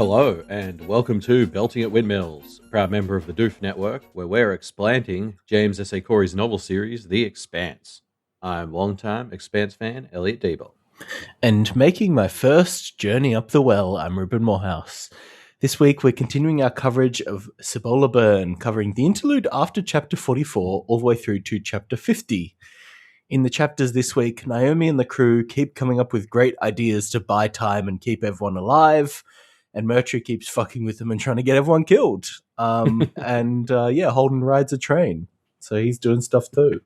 Hello, and welcome to Belting at Windmills, a proud member of the Doof Network, where we're explanting James S. A. Corey's novel series, The Expanse. I'm longtime Expanse fan Elliot Debo. And making my first journey up the well, I'm Ruben Morehouse. This week we're continuing our coverage of Cibola Burn, covering the interlude after chapter 44 all the way through to chapter 50. In the chapters this week, Naomi and the crew keep coming up with great ideas to buy time and keep everyone alive, and Murtry keeps fucking with them and trying to get everyone killed. Holden rides a train, so he's doing stuff too.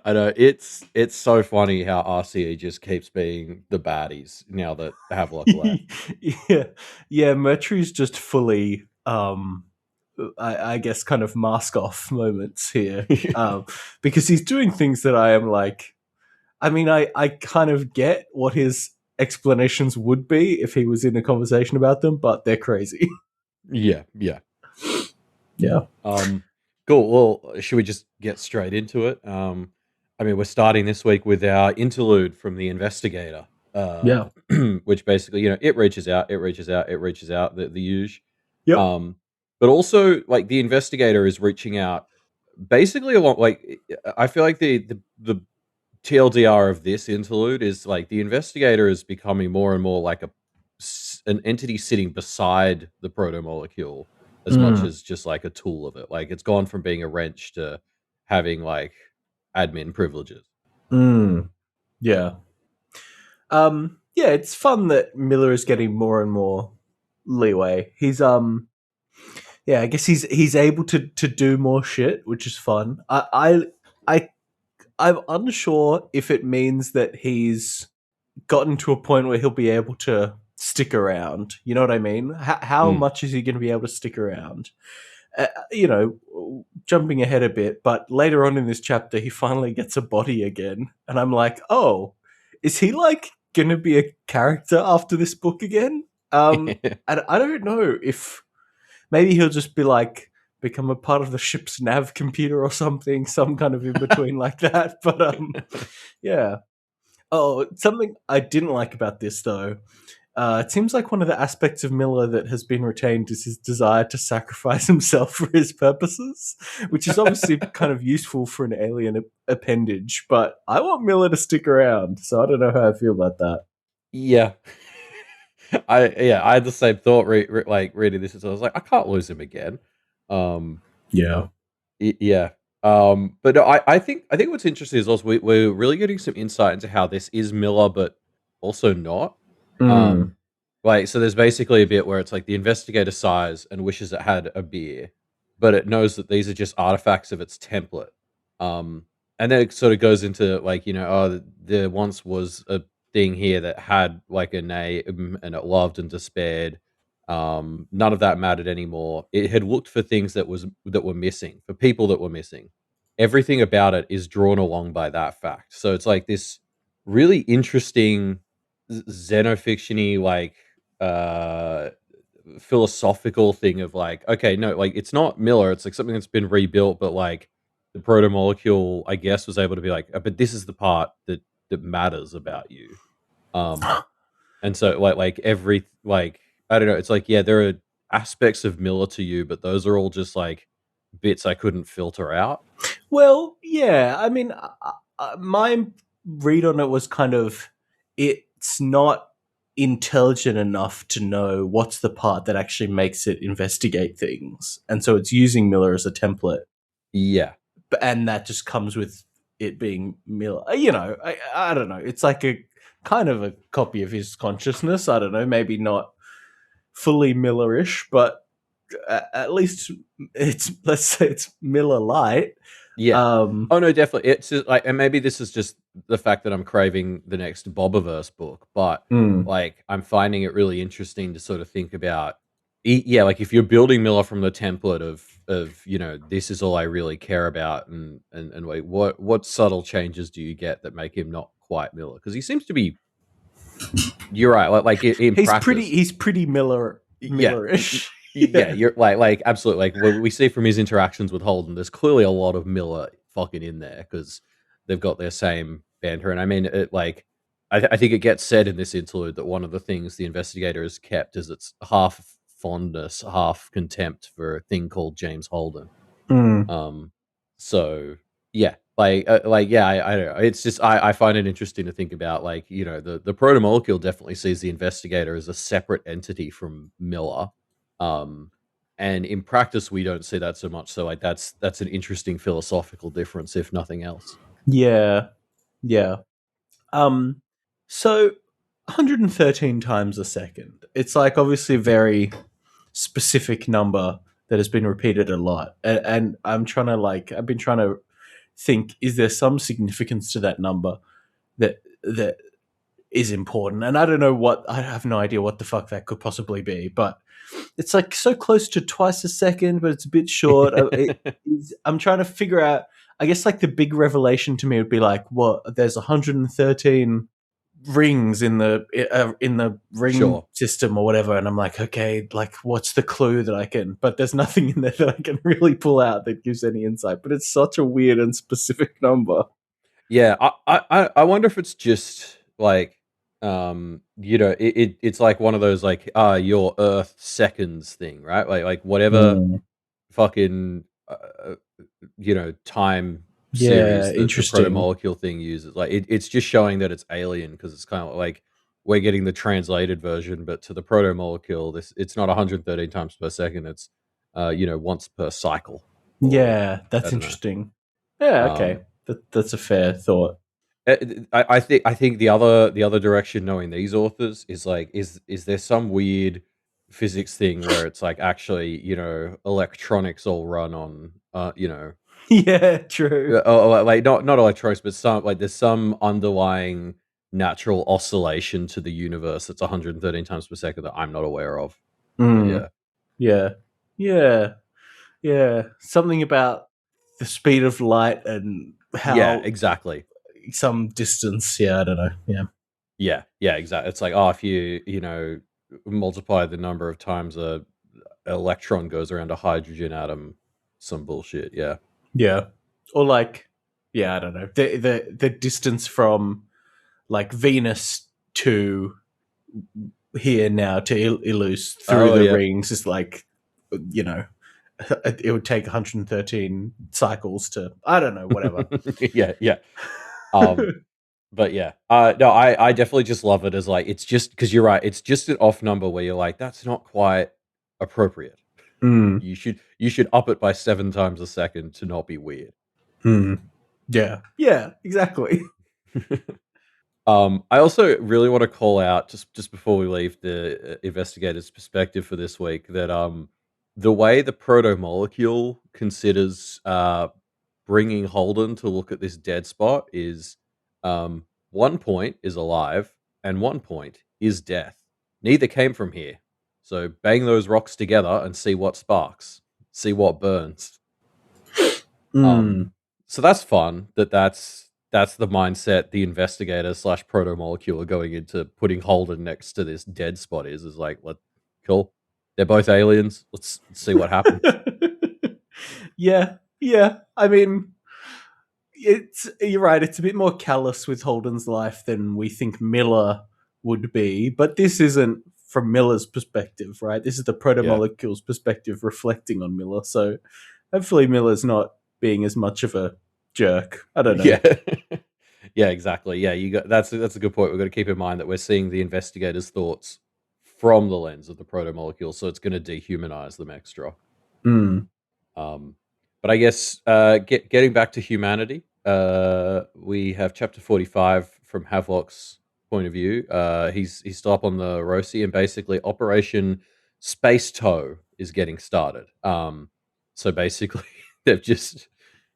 I know, it's so funny how RCE just keeps being the baddies now that Havelock left. Yeah, Murtry's just fully... I guess kind of mask off moments here because he's doing things that I am like, I mean, I kind of get what his explanations would be if he was in a conversation about them, but they're crazy. Yeah. Cool. Well, should we just get straight into it? We're starting this week with our interlude from the investigator. Which basically, it reaches out, the usual. Yep. But also, like, the investigator is reaching out basically along, like, I feel like the TLDR of this interlude is, like, the investigator is becoming more and more like an entity sitting beside the proto-molecule as much as just, like, a tool of it. Like, it's gone from being a wrench to having, like, admin privileges. Yeah. It's fun that Miller is getting more and more leeway. He's I guess he's able to do more shit, which is fun. I'm unsure if it means that he's gotten to a point where he'll be able to stick around. You know what I mean? How much is he going to be able to stick around? Jumping ahead a bit, but later on in this chapter, he finally gets a body again, and I'm like, oh, is he like going to be a character after this book again? And I don't know if. Maybe he'll just be like, become a part of the ship's nav computer or something, some kind of in between like that. But yeah. Oh, something I didn't like about this though. It seems like one of the aspects of Miller that has been retained is his desire to sacrifice himself for his purposes, which is obviously kind of useful for an alien appendage. But I want Miller to stick around, so I don't know how I feel about that. Yeah. I had the same thought reading this, so I was like, I can't lose him again. Yeah. But no, I think what's interesting is also we're really getting some insight into how this is Miller, but also not. So there's basically a bit where it's like the investigator sighs and wishes it had a beer, but it knows that these are just artifacts of its template. And then it sort of goes into like, there once was a thing here that had like a name and it loved and despaired. None of that mattered anymore. It had looked for things that were missing, for people that were missing. Everything about it is drawn along by that fact. So it's like this really interesting xenofiction-y, like philosophical thing of like, okay, no, like it's not Miller, it's like something that's been rebuilt, but like the proto-molecule, I guess, was able to be like, but this is the part that matters about you. And so like every, like, I don't know, it's like, yeah, there are aspects of Miller to you, but those are all just like bits I couldn't filter out. Well, yeah, I mean, my read on it was kind of, it's not intelligent enough to know what's the part that actually makes it investigate things. And so it's using Miller as a template. Yeah. And that just comes with it being Miller. I don't know. It's like a kind of a copy of his consciousness. I don't know, maybe not fully Miller-ish, but at least let's say it's Miller light. Yeah. Oh no, definitely. It's just like, and maybe this is just the fact that I'm craving the next Bobiverse book, but like I'm finding it really interesting to sort of think about. Yeah, like if you're building Miller from the template of this is all I really care about, and like what subtle changes do you get that make him not quite Miller? Because he seems to be. You're right. Like in practice, he's pretty Miller-ish. Yeah, you're like absolutely. Like what we see from his interactions with Holden, there's clearly a lot of Miller fucking in there because they've got their same banter. And I mean, it like I think it gets said in this interlude that one of the things the investigator has kept is its half fondness, half contempt for a thing called James Holden. Um, so yeah, yeah, I don't know. It's just I find it interesting to think about, like, you know, the protomolecule definitely sees the investigator as a separate entity from Miller. And in practice we don't see that so much. So like that's an interesting philosophical difference, if nothing else. Yeah. Yeah. So 113 times a second. It's like obviously a very specific number that has been repeated a lot. And I've been trying to think, is there some significance to that number that is important? And I don't know I have no idea what the fuck that could possibly be, but it's like so close to twice a second, but it's a bit short. I'm trying to figure out, I guess like the big revelation to me would be like, what, there's 113 rings in the ring Sure. system or whatever, and I'm like, okay, like what's the clue that I can, but there's nothing in there that I can really pull out that gives any insight, but it's such a weird and specific number. Yeah, I wonder if it's just like, you know, it's like one of those like your Earth seconds thing, right? Like whatever fucking you know, time Yeah, series that the interesting. protomolecule thing uses. Like it's just showing that it's alien, because it's kind of like we're getting the translated version, but to the protomolecule, it's not 113 times per second. It's you know, once per cycle. Or Yeah, I that's don't know. interesting. Yeah, Um, okay, that's a fair thought. I think the other direction, knowing these authors, is like, is there some weird physics thing where it's like actually, you know, electronics all run on you know, Yeah, true. like not electronics, but some, like there's some underlying natural oscillation to the universe that's 113 times per second that I'm not aware of. But Mm, yeah. yeah, yeah, yeah, something about the speed of light and Yeah, how exactly. some distance. Yeah, I don't know. Yeah. Yeah, exactly. It's like, oh, if you know, multiply the number of times a electron goes around a hydrogen atom, some bullshit. Yeah. Yeah. Or like, yeah, I don't know. The distance from like Venus to here now to Ilus through Oh the yeah. rings is like, you know, it would take 113 cycles to, I don't know, whatever. Yeah, yeah. Um, but yeah, no, I definitely just love it as like, it's just because you're right. It's just an off number where you're like, that's not quite appropriate. Mm, You should up it by 7 times a second to not be weird. mm. Yeah. Yeah, exactly. I also really want to call out, just before we leave the investigator's perspective for this week, that the way the proto molecule considers bringing Holden to look at this dead spot is, one point is alive and one point is death. Neither came from here. So bang those rocks together and see what sparks, see what burns. Um, Mm. so that's fun. That's the mindset the investigator slash proto molecule are going into putting Holden next to this dead spot is like, let cool. They're both aliens. Let's see what happens. Yeah. Yeah. I mean, you're right. It's a bit more callous with Holden's life than we think Miller would be, but this isn't from Miller's perspective, right? This is the Yeah. protomolecule's perspective reflecting on Miller. So hopefully Miller's not being as much of a jerk. I don't know. Yeah. Yeah, exactly. Yeah, you got that's a good point. We've got to keep in mind that we're seeing the investigator's thoughts from the lens of the proto molecule, so it's going to dehumanize them extra. Mm. Um, but I guess getting back to humanity, we have chapter 45 from Havelock's point of view. He's still up on the Rosi, and basically Operation Space Toe is getting started. So basically, they've just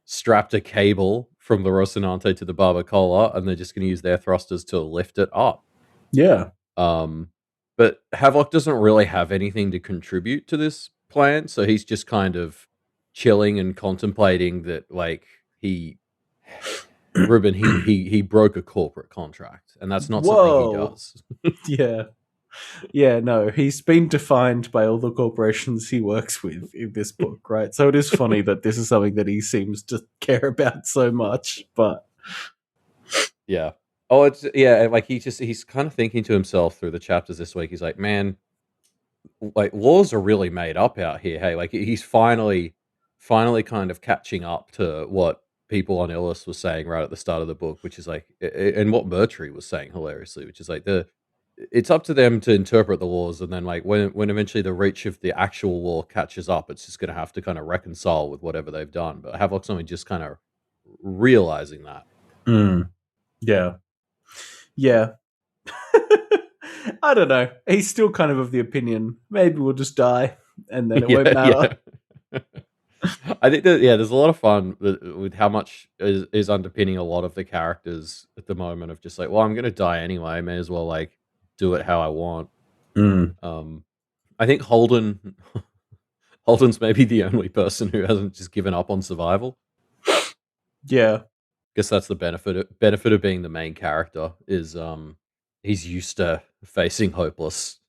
strapped a cable from the Rocinante to the Barbacola, and they're just going to use their thrusters to lift it up. Yeah. Um, but Havelock doesn't really have anything to contribute to this plan, so he's just kind of chilling and contemplating that, like, Ruben, he broke a corporate contract, and that's not something he Whoa. does. Yeah. Yeah, no, he's been defined by all the corporations he works with in this book, right? So it is funny that this is something that he seems to care about so much, but Yeah. Oh, it's yeah, like he's kind of thinking to himself through the chapters this week. He's like, man, like laws are really made up out here. Hey, like he's finally kind of catching up to what people on Illis was saying right at the start of the book, which is like, and what Murtry was saying hilariously, which is like it's up to them to interpret the laws, and then like when eventually the reach of the actual law catches up, it's just going to have to kind of reconcile with whatever they've done. But Havelock's only just kind of realizing that. Yeah. Yeah. I don't know. He's still kind of the opinion, maybe we'll just die and then it won't matter. Yeah. I think that there's a lot of fun with how much is underpinning a lot of the characters at the moment of just like, well, I'm gonna die anyway. I may as well like do it how I want. I think Holden's maybe the only person who hasn't just given up on survival. Yeah. Guess that's the benefit of being the main character is he's used to facing hopeless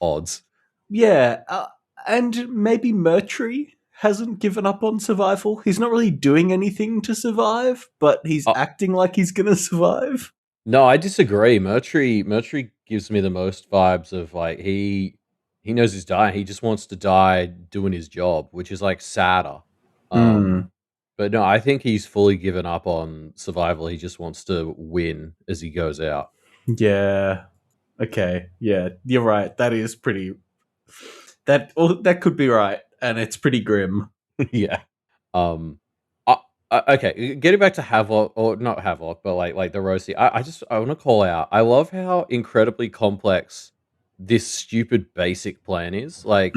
odds. Yeah. And maybe Murtry hasn't given up on survival. He's not really doing anything to survive, but he's acting like he's going to survive. No, I disagree. Murtry gives me the most vibes of like he knows he's dying. He just wants to die doing his job, which is like sadder. But no, I think he's fully given up on survival. He just wants to win as he goes out. Yeah. Okay. Yeah, you're right. That is pretty. That could be right, and it's pretty grim. Yeah. Okay, getting back to Havelock, or not Havelock, but like the Rosie. I want to call out. I love how incredibly complex this stupid basic plan is. Like,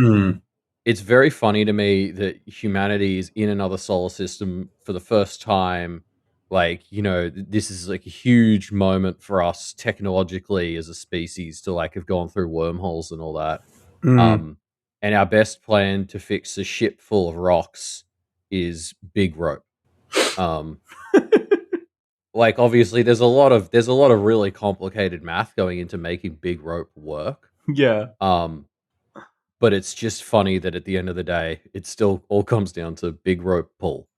it's very funny to me that humanity is in another solar system for the first time. Like, this is like a huge moment for us technologically as a species to like have gone through wormholes and all that. And our best plan to fix a ship full of rocks is big rope. Like obviously there's a lot of really complicated math going into making big rope work. Yeah. But it's just funny that at the end of the day, it still all comes down to big rope pull.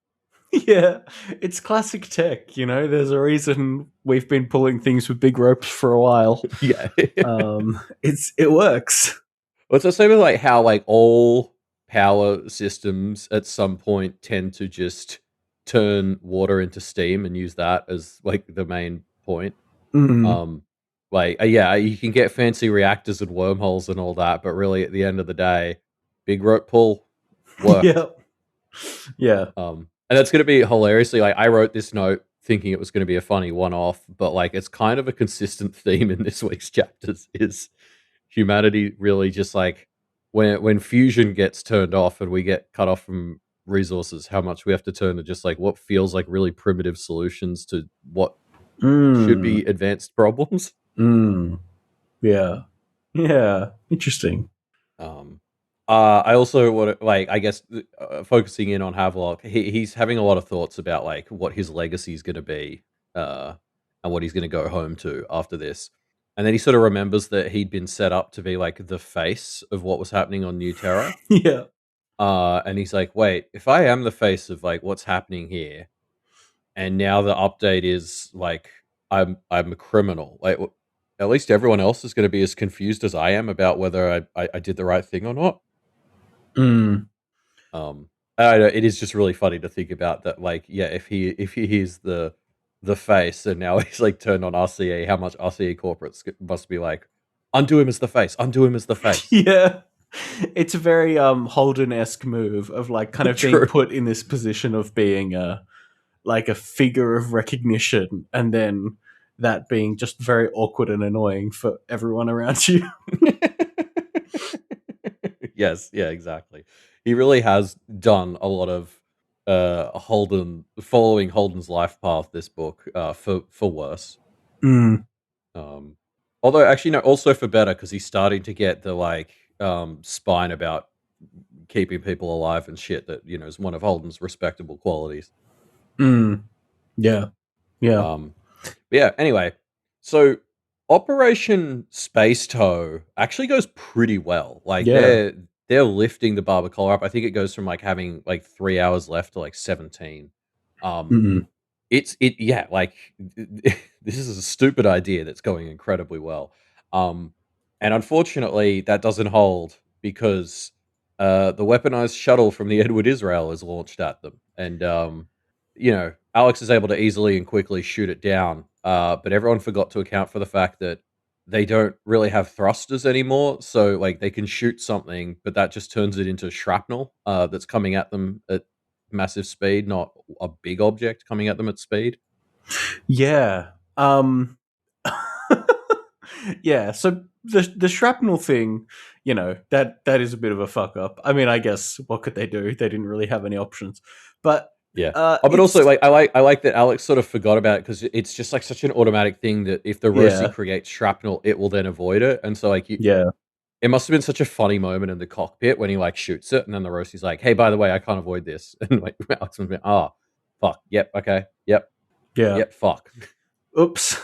Yeah, it's classic tech. There's a reason we've been pulling things with big ropes for a while. Yeah. It works. Well, it's the same with like how like all power systems at some point tend to just turn water into steam and use that as like the main point. Yeah, you can get fancy reactors and wormholes and all that, but really at the end of the day, big rope pull worked. Yeah. And that's going to be hilariously like I wrote this note thinking it was going to be a funny one-off, but like it's kind of a consistent theme in this week's chapters is humanity really just like when fusion gets turned off and we get cut off from resources, how much we have to turn to just like what feels like really primitive solutions to what should be advanced problems. Yeah. Yeah. Interesting. I also want to like I guess focusing in on Havelock, he's having a lot of thoughts about like what his legacy is going to be, and what he's going to go home to after this. And then he sort of remembers that he'd been set up to be like the face of what was happening on New Terra. Yeah. And he's like, wait, if I am the face of like what's happening here, and now the update is like I'm a criminal, like at least everyone else is going to be as confused as I am about whether I did the right thing or not. I know, it is just really funny to think about that. Like, yeah, if he is the face, and now he's like turned on RCE, how much RCE corporates must be like, undo him as the face, undo him as the face. Yeah, it's a very Holden-esque move of like kind of being put in this position of being a figure of recognition, and then that being just very awkward and annoying for everyone around you. Yes, yeah, exactly. He really has done a lot of following Holden's life path this book, for worse. Although actually no, also for better, because he's starting to get the like spine about keeping people alive and shit that is one of Holden's respectable qualities. Yeah. Yeah, anyway, so Operation Space Toe actually goes pretty well. Like they're lifting the Barbacoa up. I think it goes from like having like 3 hours left to like 17. yeah, like this is a stupid idea that's going incredibly well. Um, and unfortunately, that doesn't hold because the weaponized shuttle from the Edward Israel is launched at them, and Alex is able to easily and quickly shoot it down. But everyone forgot to account for the fact that they don't really have thrusters anymore, so like they can shoot something, but that just turns it into shrapnel that's coming at them at massive speed, not a big object coming at them at speed. Yeah. Yeah, so the shrapnel thing, that is a bit of a fuck up. I mean, I guess what could they do? They didn't really have any options. But Yeah. But it's also, like, I like that Alex sort of forgot about it because it's just like such an automatic thing that if the Rosie yeah, creates shrapnel, it will then avoid it. And so, like, yeah. it must have been such a funny moment in the cockpit when he like shoots it, and then the Rosie's like, "Hey, by the way, I can't avoid this," and like Alex was like, "Ah, fuck, yep, okay, yep, Yeah. yep, fuck." Oops.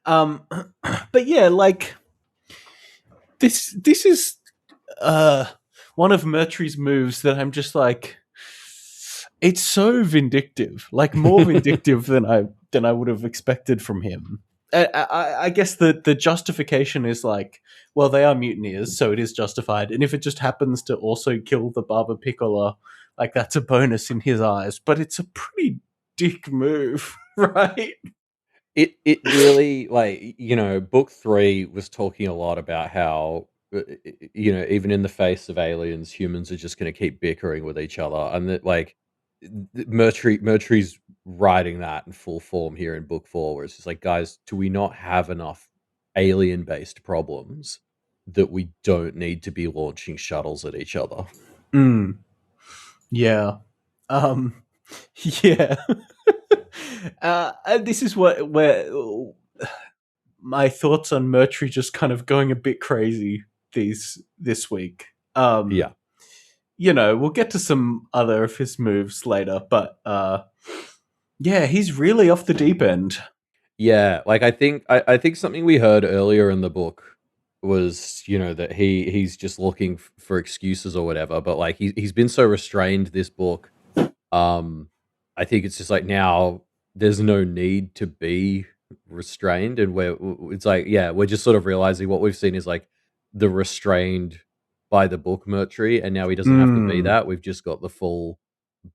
um but yeah, like this is one of Murtry's moves that I'm just like, it's so vindictive, like more vindictive than I would have expected from him. I guess the justification is like, well, they are mutineers, so it is justified. And if it just happens to also kill the Barber Piccola, like that's a bonus in his eyes. But it's a pretty dick move, right? It really, like, book 3 was talking a lot about how even in the face of aliens, humans are just going to keep bickering with each other, and that like Murtry's writing that in full form here in book 4, where it's just like, guys, do we not have enough alien based problems that we don't need to be launching shuttles at each other? Mm, yeah. Um, yeah. And this is where my thoughts on Murtry just kind of going a bit crazy this week. Yeah. We'll get to some other of his moves later, but yeah, he's really off the deep end. Yeah, like I think something we heard earlier in the book was, that he's just looking for excuses or whatever, but like he's been so restrained this book. Um I think it's just like now there's no need to be restrained, and it's like, yeah, we're just sort of realizing what we've seen is like the restrained by the book Murtry, and now he doesn't have to be Mm. that. We've just got the full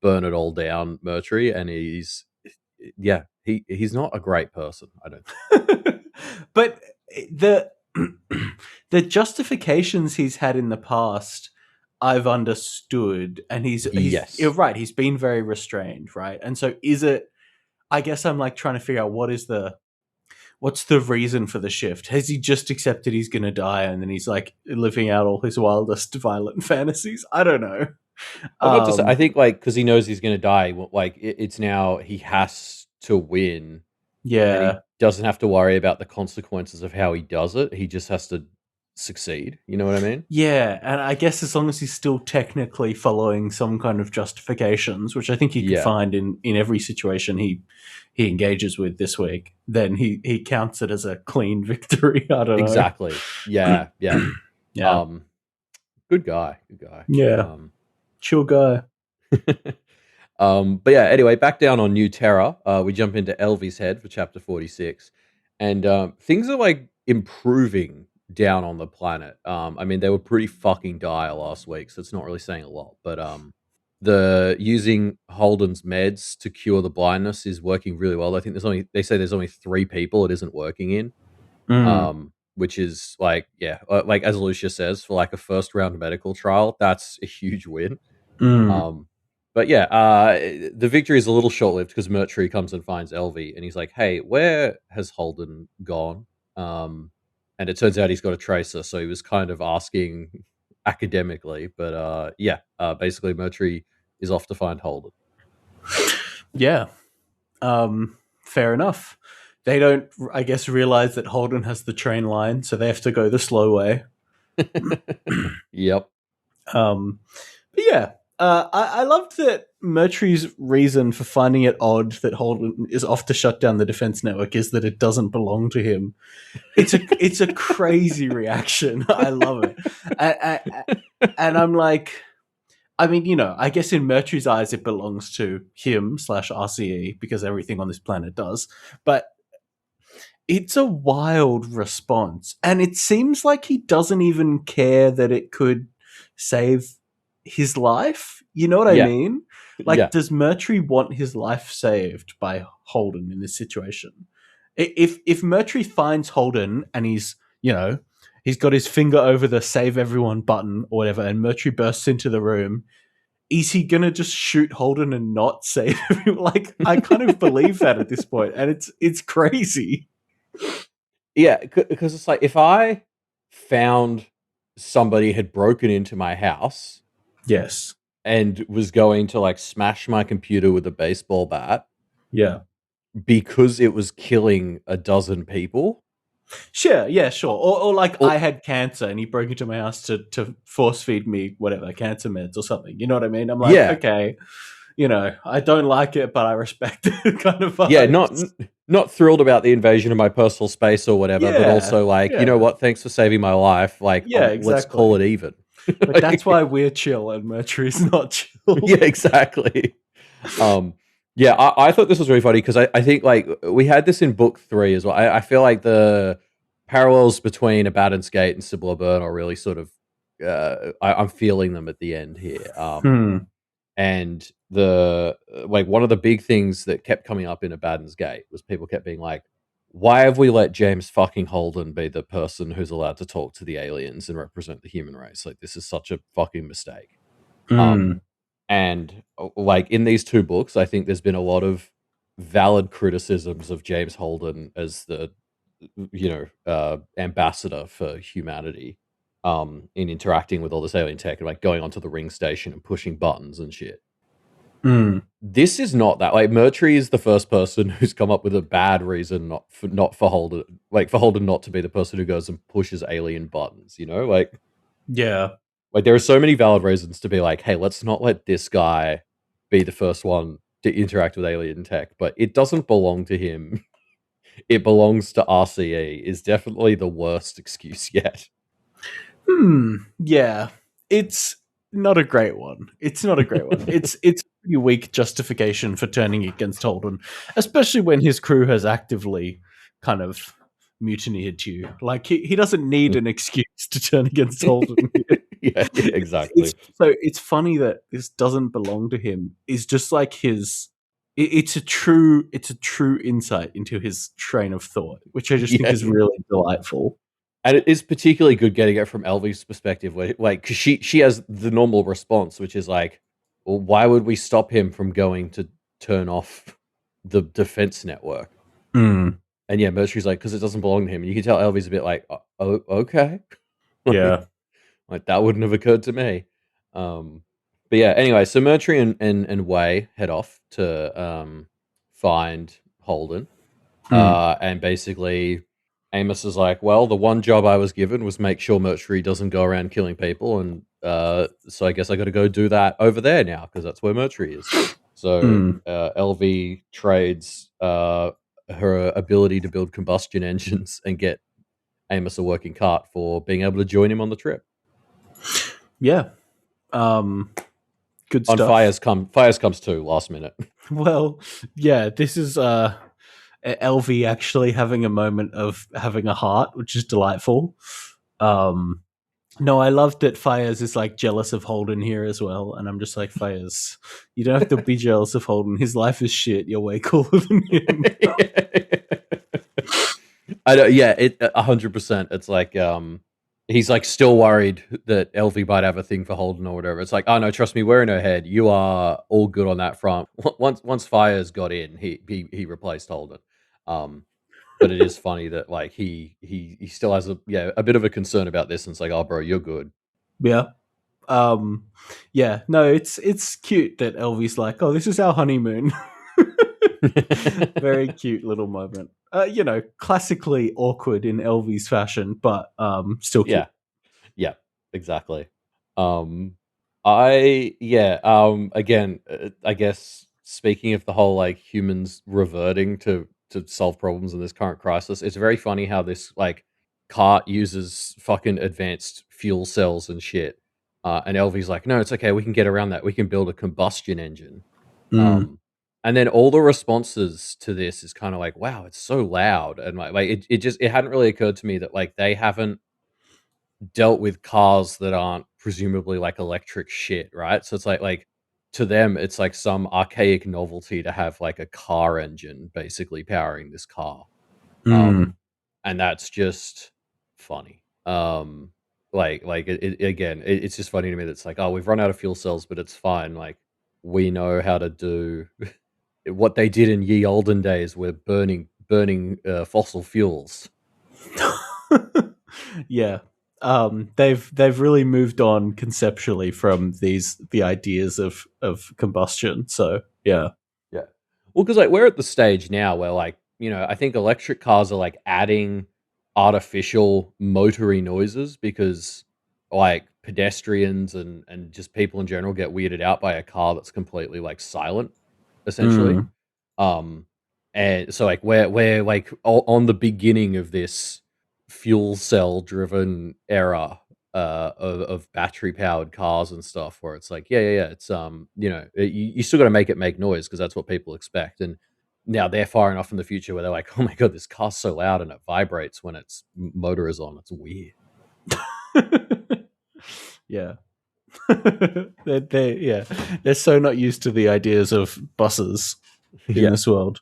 burn it all down Murtry, and he's not a great person, I don't think. But the the justifications he's had in the past, I've understood, and you're Yes. right. He's been very restrained, right? And so, is it? I guess I'm like trying to figure out what's the reason for the shift. Has he just accepted he's going to die, and then he's like living out all his wildest violent fantasies? I don't know. Well, not to say, I Um, think like because he knows he's going to die. Like it's now he has to win, and he yeah, doesn't have to worry about the consequences of how he does it. He just has to succeed. You know what I mean? yeah, and I guess as long as he's still technically following some kind of justifications, which I think he could Yeah. find in every situation he engages with this week, then he counts it as a clean victory. I don't know. Exactly. Yeah. Yeah. Yeah, Um. Good guy. Good guy. yeah, chill guy. But yeah, anyway, back down on New Terra, we jump into Elvy's head for chapter 46, and things are like improving down on the planet. I mean, they were pretty fucking dire last week, so it's not really saying a lot. But the using Holden's meds to cure the blindness is working really well. I think they say there's only 3 people it isn't working in, Mm, which is like, yeah, like as Lucia says, for like a first round medical trial, that's a huge win. mm. Um, but yeah, the victory is a little short lived because Murtry comes and finds Elvie, and he's like, "Hey, where has Holden gone?" And it turns out he's got a tracer, so he was kind of asking academically, but yeah, basically Murtry is off to find Holden. Yeah. Fair enough. They don't, I guess, realize that Holden has the train line, so they have to go the slow way. Yep. But yeah, I loved that Murtry's reason for finding it odd that Holden is off to shut down the defense network is that it doesn't belong to him. It's a crazy reaction. I love it, and I'm like, I mean, you know, I guess in Mertru's eyes it belongs to him slash RCE because everything on this planet does. But it's a wild response. And it seems like he doesn't even care that it could save his life. You know what I Yeah, mean? Like, yeah, does Mertry want his life saved by Holden in this situation? If Mertry finds Holden and he's, you know, he's got his finger over the save everyone button or whatever, and Mertry bursts into the room, is he gonna just shoot Holden and not save everyone? Like, I kind of believe that at this point, and it's crazy. yeah. Because it's like if I found somebody had broken into my house Yes. and was going to like smash my computer with a baseball bat Yeah. because it was killing a dozen people. Sure. Yeah. Sure. Or like Or I had cancer and he broke into my house to force feed me whatever cancer meds or something. You know what I mean? I'm like, yeah, okay, you know, I don't like it, but I respect it kind of yeah, vibes. not thrilled about the invasion of my personal space or whatever, but Yeah. also like, you know Yeah. what? Thanks for saving my life. Like, Yeah. let's call Exactly. it even. But that's why we're chill and Mercury's not chill. Yeah, exactly. Um, yeah, I thought this was really funny because I think like we had this in book 3 as well. I feel like the parallels between Abaddon's Gate and Cibola Burn are really sort of I'm feeling them at the end here. Hmm. And the like one of the big things that kept coming up in Abaddon's Gate was people kept being like, why have we let James fucking Holden be the person who's allowed to talk to the aliens and represent the human race? Like, this is such a fucking mistake. Hmm. And like in these 2 books, I think there's been a lot of valid criticisms of James Holden as the ambassador for humanity, in interacting with all this alien tech and like going onto the ring station and pushing buttons and shit. Hmm. This is not that. Like, Mertry is the first person who's come up with a bad reason not for Holden, like for Holden not to be the person who goes and pushes alien buttons. You know, Yeah. like there are so many valid reasons to be like, hey, let's not let this guy be the first one to interact with alien tech, but it doesn't belong to him. It belongs to RCE is definitely the worst excuse yet. Yeah. It's not a great one. It's not a great one. It's a pretty weak justification for turning against Holden, especially when his crew has actively kind of mutineered you. Like he doesn't need an excuse to turn against Holden. Yeah, It's exactly. so it's funny that this doesn't belong to him. It's just like his. It's a true insight into his train of thought, which I just think Yeah. is really delightful. And it is particularly good getting it from Elvie's perspective, where like because she has the normal response, which is like, well, why would we stop him from going to turn off the defense network? Mm, And yeah, Mercury's like, because it doesn't belong to him. And you can tell Elvie's a bit like, oh, okay. yeah. Like that wouldn't have occurred to me. But yeah, anyway, so Mercury and Wei head off to find Holden. Mm, And basically Amos is like, well, the one job I was given was make sure Mercury doesn't go around killing people, and so I guess I got to go do that over there now because that's where Mercury is. So mm. LV trades her ability to build combustion engines and get Amos a working cart for being able to join him on the trip. Yeah. Good On stuff. Fires comes too last minute. Well, yeah, this is LV actually having a moment of having a heart, which is delightful. Um no, I love that Fires is like jealous of Holden here as well, and I'm just like, Fires, you don't have to be jealous of Holden. His life is shit. You're way cooler than him. I know, yeah, it 100%. It's like he's like still worried that Elvie might have a thing for Holden or whatever. It's like, oh no, trust me, we're in her head. You are all good on that front. Once Fires got in, he replaced Holden. But it is funny that like he still has a bit of a concern about this, and it's like, oh bro, you're good. Yeah. Um yeah, no, it's cute that LV's like, oh, this is our honeymoon. Very cute little moment. You know, classically awkward in LV's fashion, but still cute. Yeah, yeah, exactly. Um, again, I guess speaking of the whole like humans reverting to solve problems in this current crisis, it's very funny how this like cart uses fucking advanced fuel cells and shit. And Elvie's like, no, it's okay. We can get around that. We can build a combustion engine. Mm. And then all the responses to this is kind of like, wow, it's so loud. And it hadn't really occurred to me that like they haven't dealt with cars that aren't presumably like electric shit, right? So it's like to them, it's like some archaic novelty to have like a car engine basically powering this car. Mm. And that's just funny. It's just funny to me. That's like, oh, we've run out of fuel cells, but it's fine. Like, we know how to do what they did in ye olden days. We're burning fossil fuels. Yeah. They've really moved on conceptually from the ideas of combustion. So yeah. Yeah. Well, because like we're at the stage now where like, I think electric cars are like adding artificial motory noises because like pedestrians and just people in general get weirded out by a car that's completely like silent, essentially. Mm. Um, and so like we're like on the beginning of this fuel cell driven era of battery powered cars and stuff, where it's like, yeah, it's you still got to make it make noise because that's what people expect. And now they're far enough in the future where they're like, oh my god, this car's so loud and it vibrates when its motor is on. It's weird. Yeah. They're so not used to the ideas of buses in this world.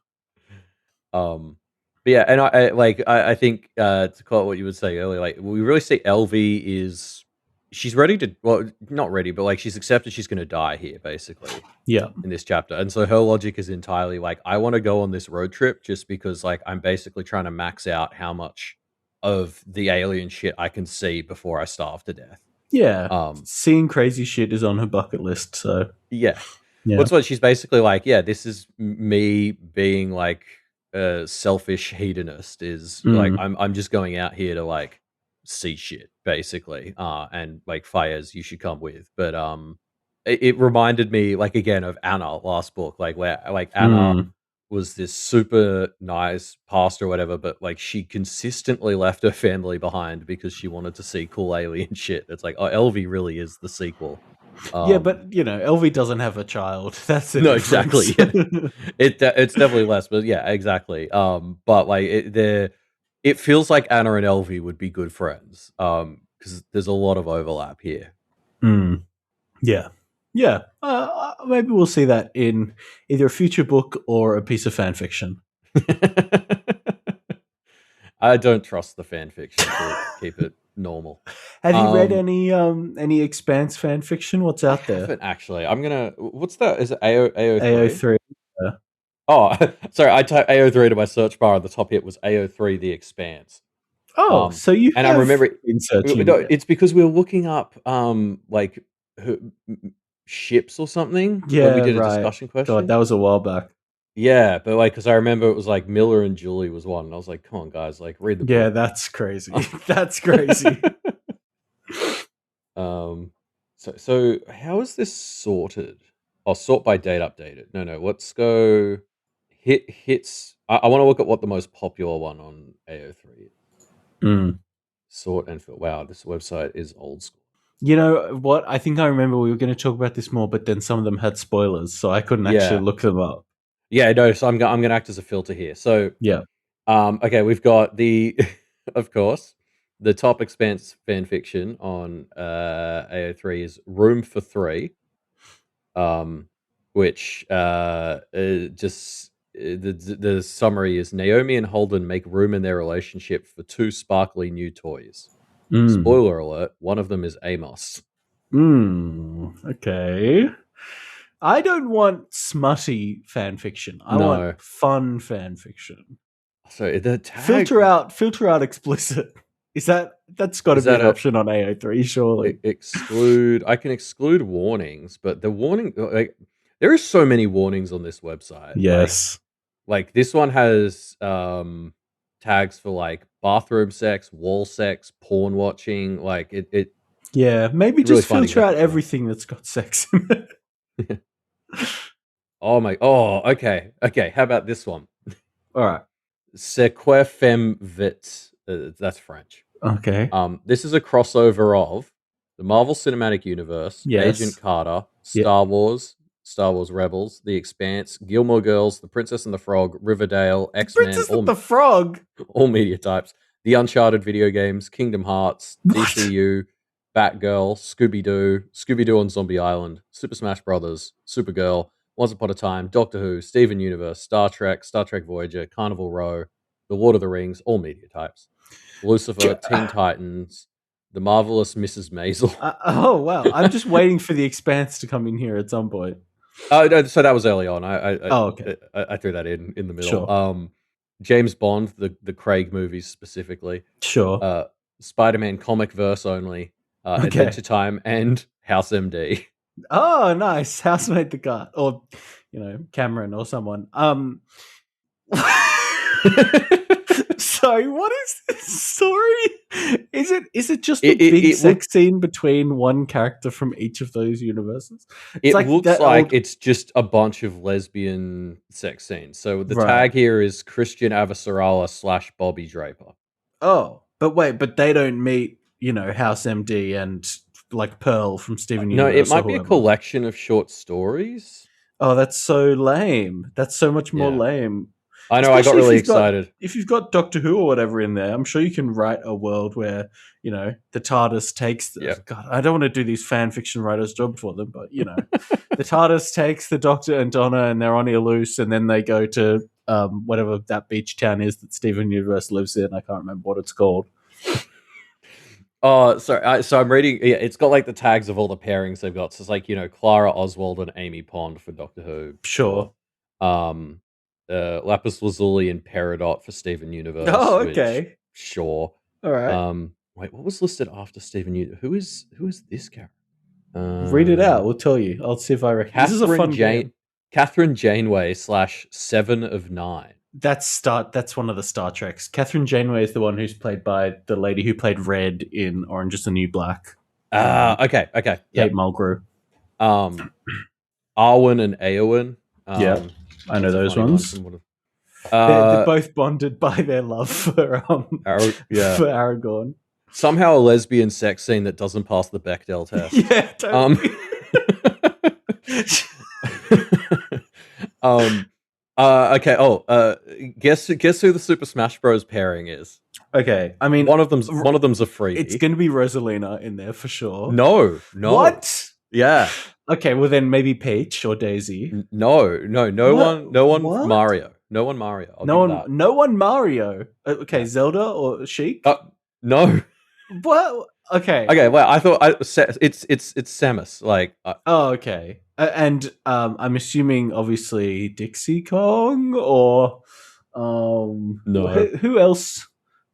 But yeah, and I think to quote what you would say earlier, like we really see Elvie she's ready to, well, not ready, but like she's accepted she's going to die here basically. Yeah. In this chapter, and so her logic is entirely like, I want to go on this road trip just because like I'm basically trying to max out how much of the alien shit I can see before I starve to death. Yeah. Seeing crazy shit is on her bucket list. So yeah. Yeah. What's what she's basically like, yeah, this is me being like a selfish hedonist is like I'm just going out here to like see shit basically. And like Fayez, you should come with. But it reminded me like again of Anna last book, like where like Anna was this super nice pastor or whatever, but like she consistently left her family behind because she wanted to see cool alien shit. It's like, oh, Elvie really is the sequel. Yeah, but Elvie doesn't have a child. That's the difference. Exactly. Yeah. It's definitely less, but yeah, exactly. But like it feels like Anna and Elvie would be good friends. Because there's a lot of overlap here. Yeah. Yeah. Maybe we'll see that in either a future book or a piece of fan fiction. I don't trust the fan fiction to keep it normal. Have you read any Expanse fan fiction? What's out there? I haven't actually. I'm gonna. What's that? Is it AO3? AO3. Yeah. Oh, sorry. I typed AO3 to my search bar, and the top hit was AO3: The Expanse. Oh, so you and have I remember been searching. It's because we were looking up like ships or something. Yeah, when we did a discussion question. God, that was a while back. Yeah, but like, because I remember it was like Miller and Julie was one, and I was like, come on, guys, like read the book. Yeah, that's crazy. That's crazy. So how is this sorted? I'll sort by date updated. No, let's go hits. I want to look at what the most popular one on AO3 is. Sort and fill. Wow, this website is old school. You know what? I think I remember we were going to talk about this more, but then some of them had spoilers, so I couldn't actually look them up. Yeah, no. So I'm going to act as a filter here. So yeah. Okay, we've got of course, the top Expanse fan fiction on AO3 is Room for Three, which just the summary is Naomi and Holden make room in their relationship for two sparkly new toys. Spoiler alert, one of them is Amos. Okay. I don't want smutty fan fiction. I want fun fan fiction. So the tag... filter out explicit. That's got to be an option on AO3, surely. I can exclude warnings, but the warning, like, there are so many warnings on this website. Yes. Like this one has tags for like bathroom sex, wall sex, porn watching. Like it. Yeah, maybe just really filter out everything that's got sex in it. Okay. How about this one? All right. C'est quoi femme vite? That's French. Okay. This is a crossover of the Marvel Cinematic Universe, Agent Yes. Carter, Yeah. Star Wars, Star Wars Rebels, The Expanse, Gilmore Girls, The Princess and the Frog, Riverdale, X-Men, Princess and the Frog. all media types, the Uncharted video games, Kingdom Hearts, What? DCU, Batgirl, Scooby-Doo, Scooby-Doo on Zombie Island, Super Smash Brothers, Supergirl, Once Upon a Time, Doctor Who, Steven Universe, Star Trek Voyager, Carnival Row, The Lord of the Rings, all media types, Lucifer, Teen Titans, The Marvelous Mrs. Maisel. Oh wow! I'm just waiting for the Expanse to come in here at some point. Oh, no, so that was early on. Okay. I threw that in the middle. Sure. James Bond, the Craig movies specifically. Sure. Spider-Man comic verse only. Okay. Adventure Time and House MD. Oh, nice. Housemate the Gut, or Cameron or someone. Sorry, what is this story? Is it just a big sex scene between one character from each of those universes? It looks like it's just a bunch of lesbian sex scenes. So the tag here is Christian Avasarala / Bobby Draper. Oh, but they don't meet, House MD and like Pearl from Steven Universe. No, it might be a collection of short stories. Oh, that's so lame. That's so much more lame. I know, I got really excited. If you've got Doctor Who or whatever in there, I'm sure you can write a world where, the TARDIS takes... God, I don't want to do these fan fiction writers' job for them, but, the TARDIS takes the Doctor and Donna and they're on Illuce, and then they go to whatever that beach town is that Steven Universe lives in. I can't remember what it's called. Oh, sorry. So I'm reading... Yeah, it's got like the tags of all the pairings they've got. So it's like, Clara Oswald and Amy Pond for Doctor Who. Sure. Lapis Lazuli and Peridot for Steven Universe. Oh, okay. Sure. All right. Wait, what was listed after Steven Universe? Who is this character? Read it out. We'll tell you. I'll see if I recognize. This is a fun game. Catherine Janeway / 7 of 9. That's one of the Star Treks. Catherine Janeway is the one who's played by the lady who played Red in Orange is the New Black. Okay. Kate Mulgrew. Arwen and Eowyn. Yeah. I know those ones. They're both bonded by their love for Aragorn. Somehow a lesbian sex scene that doesn't pass the Bechdel test. Yeah, totally. Okay. Guess who the Super Smash Bros. Pairing is? Okay, I mean one of them's a freebie. It's going to be Rosalina in there for sure. No. What? Yeah. Okay, well then maybe Peach or Daisy. No one what? Mario. No one Mario. No one Mario. Okay, Zelda or Sheik? No. What? Okay. Okay, well, I thought it's Samus. Like. Oh, okay. And I'm assuming obviously Dixie Kong or no. Who else?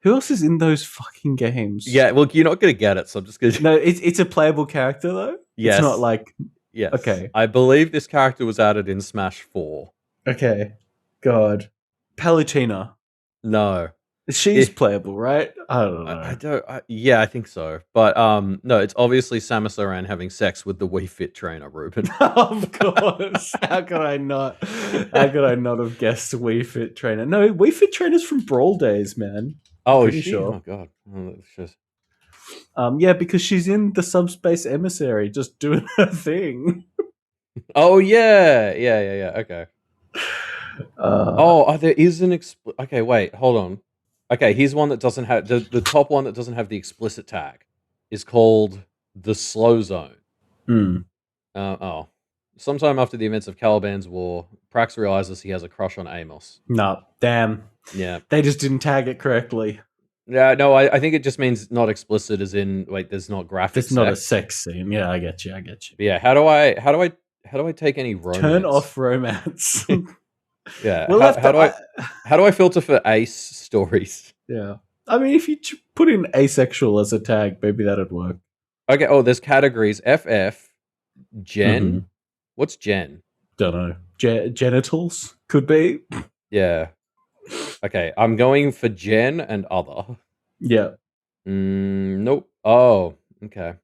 Who else is in those fucking games? Yeah, well, you're not gonna get it, so I'm just gonna. No, it's a playable character though. Yes. It's not like. Yes. Okay. I believe this character was added in Smash 4. Okay. God. Palutena. No. She's playable, right? I don't know. I think so. But no, it's obviously Samus Aran having sex with the Wii Fit trainer, Ruben. Of course. How could I not have guessed Wii Fit trainer? No, Wii Fit trainer's from Brawl days, man. Oh, is she? Sure. Oh god. Yeah, because she's in the Subspace Emissary, just doing her thing. Oh yeah. Okay. There is an okay. Wait, hold on. Okay, here's one that doesn't have the top one that doesn't have the explicit tag. Is called the Slow Zone. Sometime after the events of Caliban's War, Prax realizes he has a crush on Amos. No, damn. Yeah, they just didn't tag it correctly. Yeah, no, I think it just means not explicit, as in like there's not graphic. There's not a sex scene. Yeah, I get you. But yeah, how do I take any romance? Turn off romance. Yeah. How do I filter for ace stories? Yeah. I mean, if you put in asexual as a tag, maybe that'd work. Okay. Oh, there's categories. FF, Gen. Mm-hmm. What's Gen? Don't know. Genitals could be. Yeah. Okay. I'm going for Gen and other. Yeah. Nope. Oh. Okay.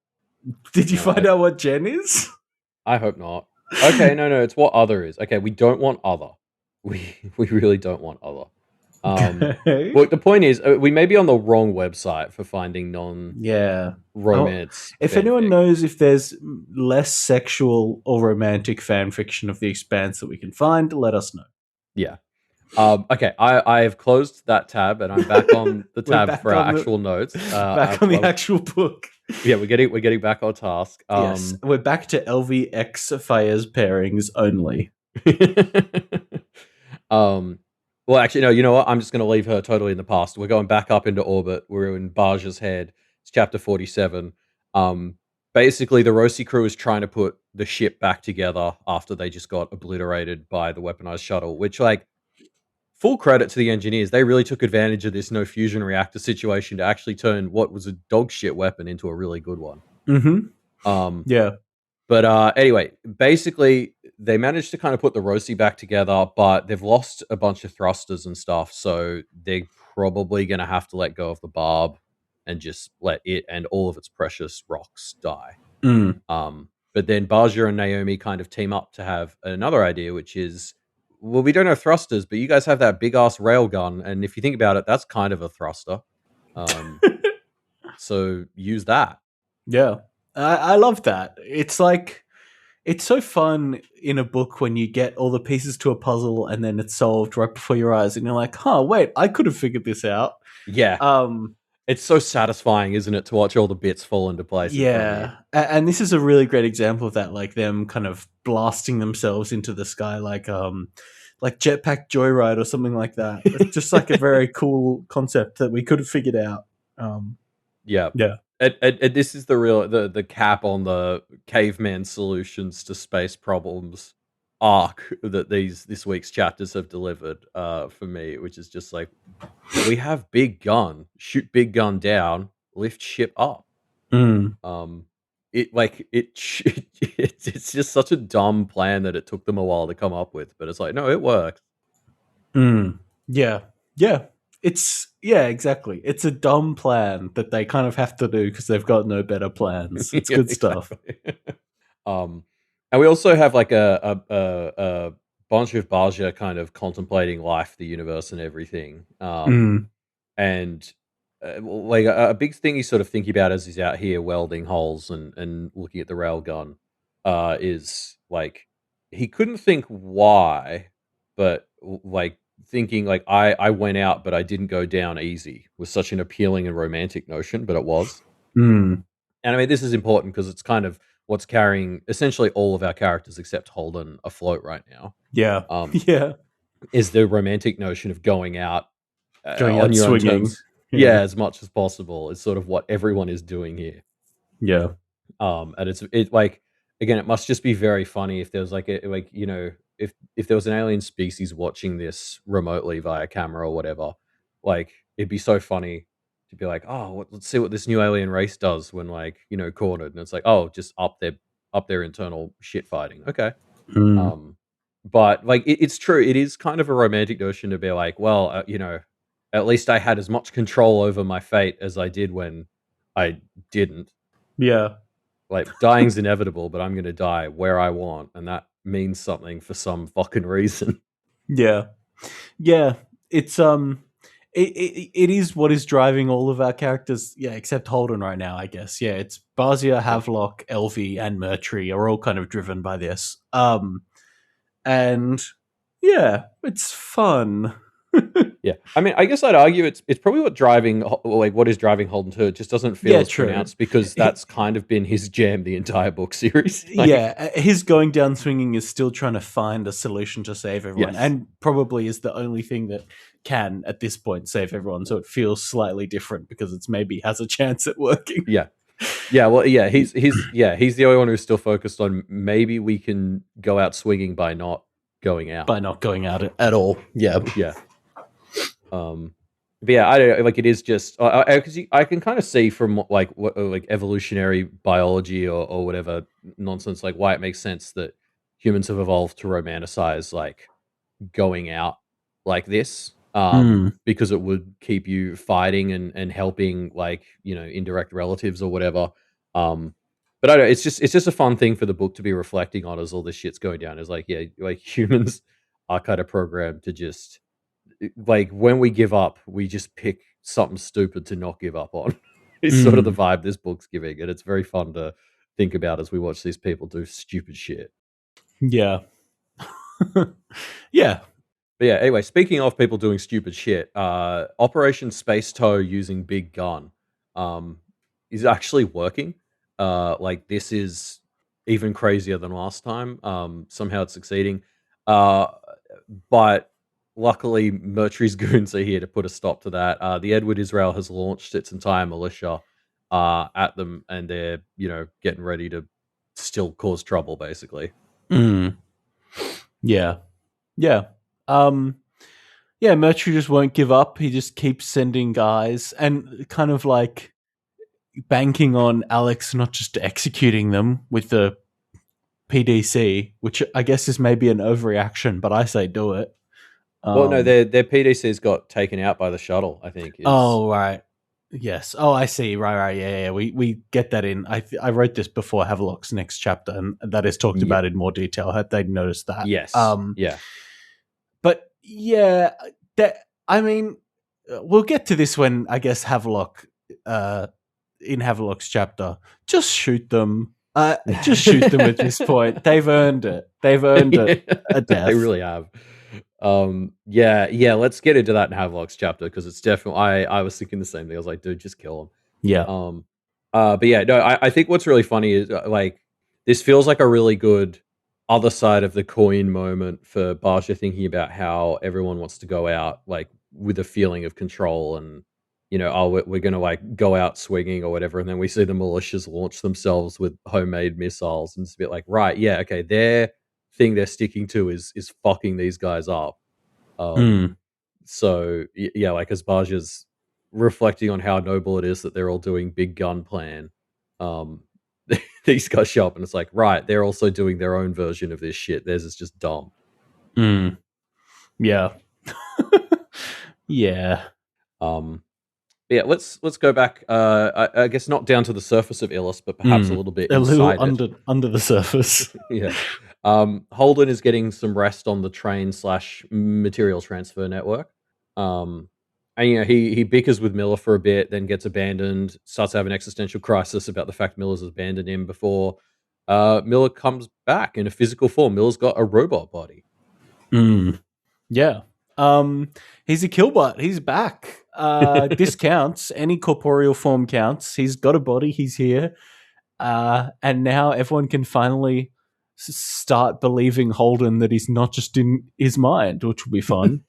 Did you find out what Gen is? I hope not. Okay. No. It's what other is. Okay. We don't want other. We really don't want other. Okay. Well, the point is, we may be on the wrong website for finding Yeah. non-romance If anyone fanfic. knows if there's less sexual or romantic fan fiction of The Expanse that we can find, let us know. Yeah. Okay, I have closed that tab and I'm back on the We're tab back for our on the actual notes. the actual book. Yeah, we're getting back on task. Yes, we're back to LVX Fires pairings only. um, well, actually, no. You know what? I'm just going to leave her totally in the past. We're going back up into orbit. We're in Barja's head. It's chapter 47. Um, basically, the Rosi crew is trying to put the ship back together after they just got obliterated by the weaponized shuttle. Which, like, full credit to the engineers. They really took advantage of this no fusion reactor situation to actually turn what was a dog shit weapon into a really good one. Um, Yeah. But anyway, basically, they managed to kind of put the Rosie back together, but they've lost a bunch of thrusters and stuff, so they're probably going to have to let go of the barb and just let it and all of its precious rocks die. Mm. But then Baja and Naomi kind of team up to have another idea, which is, well, we don't have thrusters, but you guys have that big ass railgun, and if you think about it, that's kind of a thruster. So use that. Yeah. I love that. It's like, it's so fun in a book when you get all the pieces to a puzzle and then it's solved right before your eyes and you're like, huh, wait, I could have figured this out. Yeah. It's so satisfying, isn't it, to watch all the bits fall into place in front of you? And this is a really great example of that, like them kind of blasting themselves into the sky like Jetpack Joyride or something like that. It's just like a very cool concept that we could have figured out. Yeah. Yeah. And this is the real the cap on the caveman solutions to space problems arc that this week's chapters have delivered for me, which is just like, we have big gun, shoot big gun down, lift ship up. Mm. It's just such a dumb plan that it took them a while to come up with, but it's like, no, it works. Yeah. Yeah. Exactly. It's a dumb plan that they kind of have to do because they've got no better plans. It's good stuff. And we also have like a bunch of Baja kind of contemplating life, the universe, and everything. And like a big thing he's sort of thinking about as he's out here welding holes and looking at the railgun is like, he couldn't think why, but like thinking like, I went out but I didn't go down easy was such an appealing and romantic notion, but it was. And I mean, this is important because it's kind of what's carrying essentially all of our characters except Holden afloat right now. Yeah. Is the romantic notion of going out Going on out your own swinging. terms. Yeah, as much as possible is sort of what everyone is doing here. Yeah. And it's like, again, it must just be very funny if there was like if there was an alien species watching this remotely via camera or whatever, like it'd be so funny to be like, oh, let's see what this new alien race does when cornered, and it's like, oh, just up their internal shit fighting. Okay. But like it's true, it is kind of a romantic notion to be like, well, at least I had as much control over my fate as I did when I didn't. Yeah. Like, dying's inevitable, but I'm going to die where I want, and that means something for some fucking reason. Yeah. It's it is what is driving all of our characters. Yeah, except Holden right now, I guess. Yeah, it's Barzia, Havelock, Elvie, and Mertry are all kind of driven by this. And yeah, it's fun. Yeah, I mean, I guess I'd argue it's probably what is driving Holden to it just doesn't feel as pronounced because that's kind of been his jam the entire book series. His going down swinging is still trying to find a solution to save everyone, and probably is the only thing that can at this point save everyone. So it feels slightly different because it's maybe has a chance at working. He's the only one who's still focused on maybe we can go out swinging by not going out at all. But yeah, I don't know, like it is just because I can kind of see from like evolutionary biology or whatever nonsense, like why it makes sense that humans have evolved to romanticize like going out like this, because it would keep you fighting and helping like indirect relatives or whatever. But I don't. It's just a fun thing for the book to be reflecting on as all this shit's going down. Is like, yeah, like humans are kind of programmed to just like when we give up, we just pick something stupid to not give up on. It's sort of the Mm. vibe this book's giving, and it's very fun to think about as we watch these people do stupid shit. Yeah. Yeah. But yeah, anyway, speaking of people doing stupid shit, Operation Space Toe using Big Gun um, is actually working. Like this is even crazier than last time. Somehow it's succeeding. Uh, but luckily, Murtry's goons are here to put a stop to that. The Edward Israel has launched its entire militia at them, and they're getting ready to still cause trouble, basically. Mm. Yeah. Yeah. Um, yeah, Mercury just won't give up. He just keeps sending guys and kind of like banking on Alex not just executing them with the PDC, which I guess is maybe an overreaction, but I say do it. Well, no, their PDCs got taken out by the shuttle, I think. Oh, right. Yes. Oh, I see. Right. Yeah. We get that in. I wrote this before Havelock's next chapter, and that is talked Yeah. about in more detail. Had they noticed that? Yes. Yeah. But yeah, I mean, we'll get to this when I guess Havelock, in Havelock's chapter, just shoot them. Just shoot them at this point. They've earned it. They've earned it a death. They really have. Yeah. Let's get into that in Havelock's chapter because it's definitely. I was thinking the same thing. I was like, dude, just kill him. Yeah. But yeah, no. I think what's really funny is like this feels like a really good other side of the coin moment for Barsha thinking about how everyone wants to go out like with a feeling of control and oh we're gonna like go out swinging or whatever, and then we see the militias launch themselves with homemade missiles, and it's a bit like right, yeah, okay, their thing they're sticking to is fucking these guys up. So yeah, like as Baja's reflecting on how noble it is that they're all doing big gun plan, um, these guys show up and it's like, right, they're also doing their own version of this shit. Theirs is just dumb. Yeah. Yeah. Yeah, let's go back. I guess not down to the surface of Illis, but perhaps a little bit inside under the surface. Yeah. Holden is getting some rest on the train / material transfer network. And he bickers with Miller for a bit, then gets abandoned, starts to have an existential crisis about the fact Miller's abandoned him before Miller comes back in a physical form. Miller's got a robot body. Yeah. He's a killbot. He's back. This counts. Any corporeal form counts. He's got a body. He's here. And now everyone can finally start believing Holden that he's not just in his mind, which will be fun.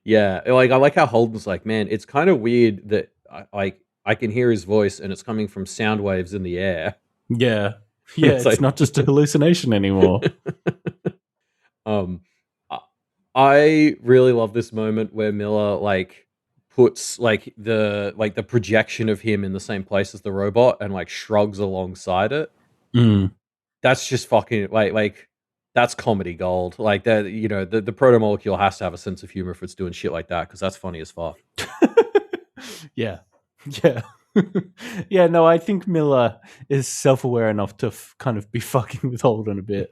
Yeah, like I like how Holden's like, man, it's kind of weird that I can hear his voice and it's coming from sound waves in the air. Yeah, it's like, not just a hallucination anymore. I really love this moment where Miller like puts like the projection of him in the same place as the robot and like shrugs alongside it. That's just fucking like that's comedy gold. Like that, the proto molecule has to have a sense of humor if it's doing shit like that because that's funny as fuck. Yeah. Yeah, no, I think Miller is self-aware enough to kind of be fucking with Holden a bit.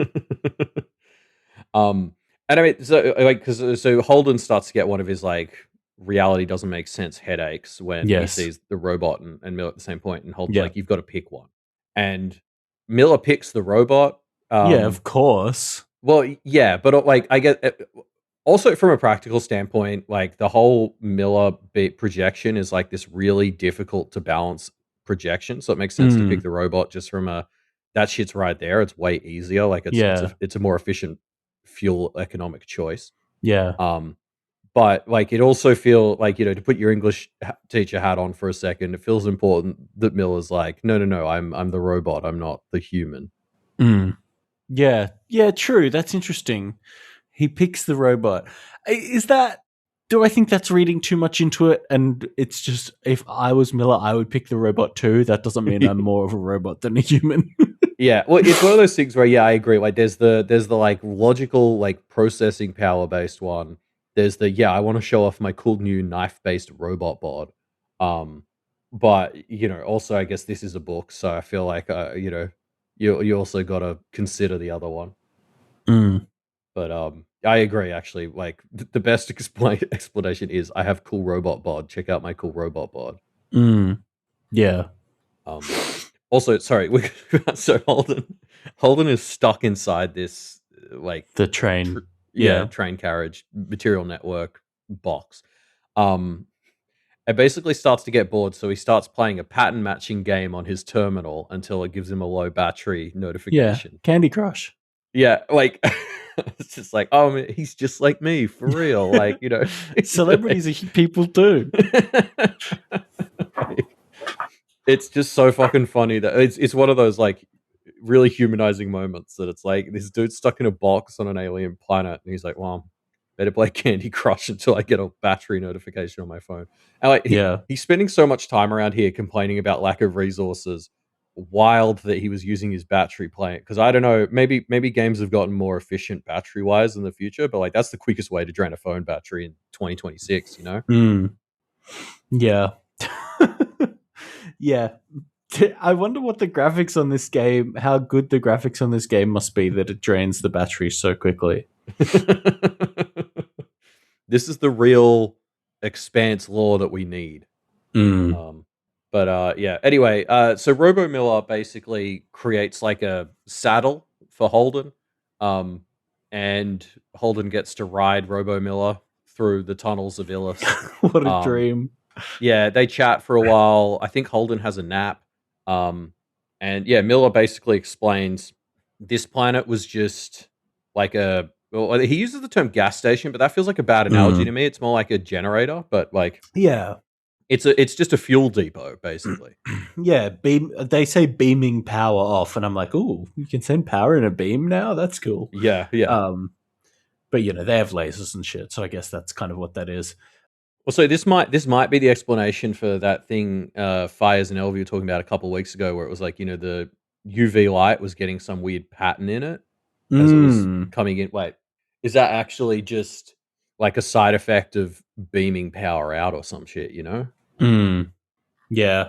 And I mean, so Holden starts to get one of his like reality doesn't make sense headaches when he sees the robot and Miller at the same point, and Holden's like, you've got to pick one, and Miller picks the robot. Yeah, of course. Well, yeah, but like I get also from a practical standpoint, like the whole Miller bit projection is like this really difficult to balance projection, so it makes sense to pick the robot just from that shit's right there. It's way easier. Like it's a more efficient fuel economic choice. Yeah. But like it also feel like to put your English teacher hat on for a second, it feels important that Miller's like, no, I'm the robot, I'm not the human. Yeah, true. That's interesting. He picks the robot. Do I think that's reading too much into it? And it's just, if I was Miller, I would pick the robot too. That doesn't mean I'm more of a robot than a human. Yeah, well, it's one of those things where, yeah, I agree. Like, there's the like logical, like processing power based one. There's the I want to show off my cool new knife based robot bod. But also I guess this is a book, so I feel like you also got to consider the other one. But I agree. Actually, like the best explanation is I have cool robot bod. Check out my cool robot bod. Yeah. Um, also, sorry, so Holden is stuck inside this like The train. yeah, train carriage material network box. It basically starts to get bored, so he starts playing a pattern matching game on his terminal until it gives him a low battery notification. Candy Crush. Yeah, like it's just like, oh, man, he's just like me for real. Like, celebrities are people too. It's just so fucking funny that it's one of those like really humanizing moments that it's like this dude's stuck in a box on an alien planet and he's like, well, better play Candy Crush until I get a battery notification on my phone. And like he's spending so much time around here complaining about lack of resources. Wild that he was using his battery playing, because I don't know, maybe games have gotten more efficient battery wise in the future, but like that's the quickest way to drain a phone battery in 2026, Yeah. Yeah. I wonder what the graphics on this game, how good the graphics on this game must be that it drains the battery so quickly. This is the real Expanse lore that we need. But yeah, anyway, so Robo Miller basically creates like a saddle for Holden, and Holden gets to ride Robo Miller through the tunnels of Illis. What a dream. Yeah, they chat for a while. I think Holden has a nap. And yeah, Miller basically explains this planet was just like he uses the term gas station, but that feels like a bad analogy to me. It's more like a generator, but like it's just a fuel depot basically. Yeah, they say beaming power off, and I'm like, ooh, you can send power in a beam now? That's cool. Yeah. But they have lasers and shit, so I guess that's kind of what that is. Well, so this might be the explanation for that thing Fires and Elvie were talking about a couple of weeks ago, where it was like, the UV light was getting some weird pattern in it as it was coming in. Wait, is that actually just like a side effect of beaming power out or some shit, Yeah.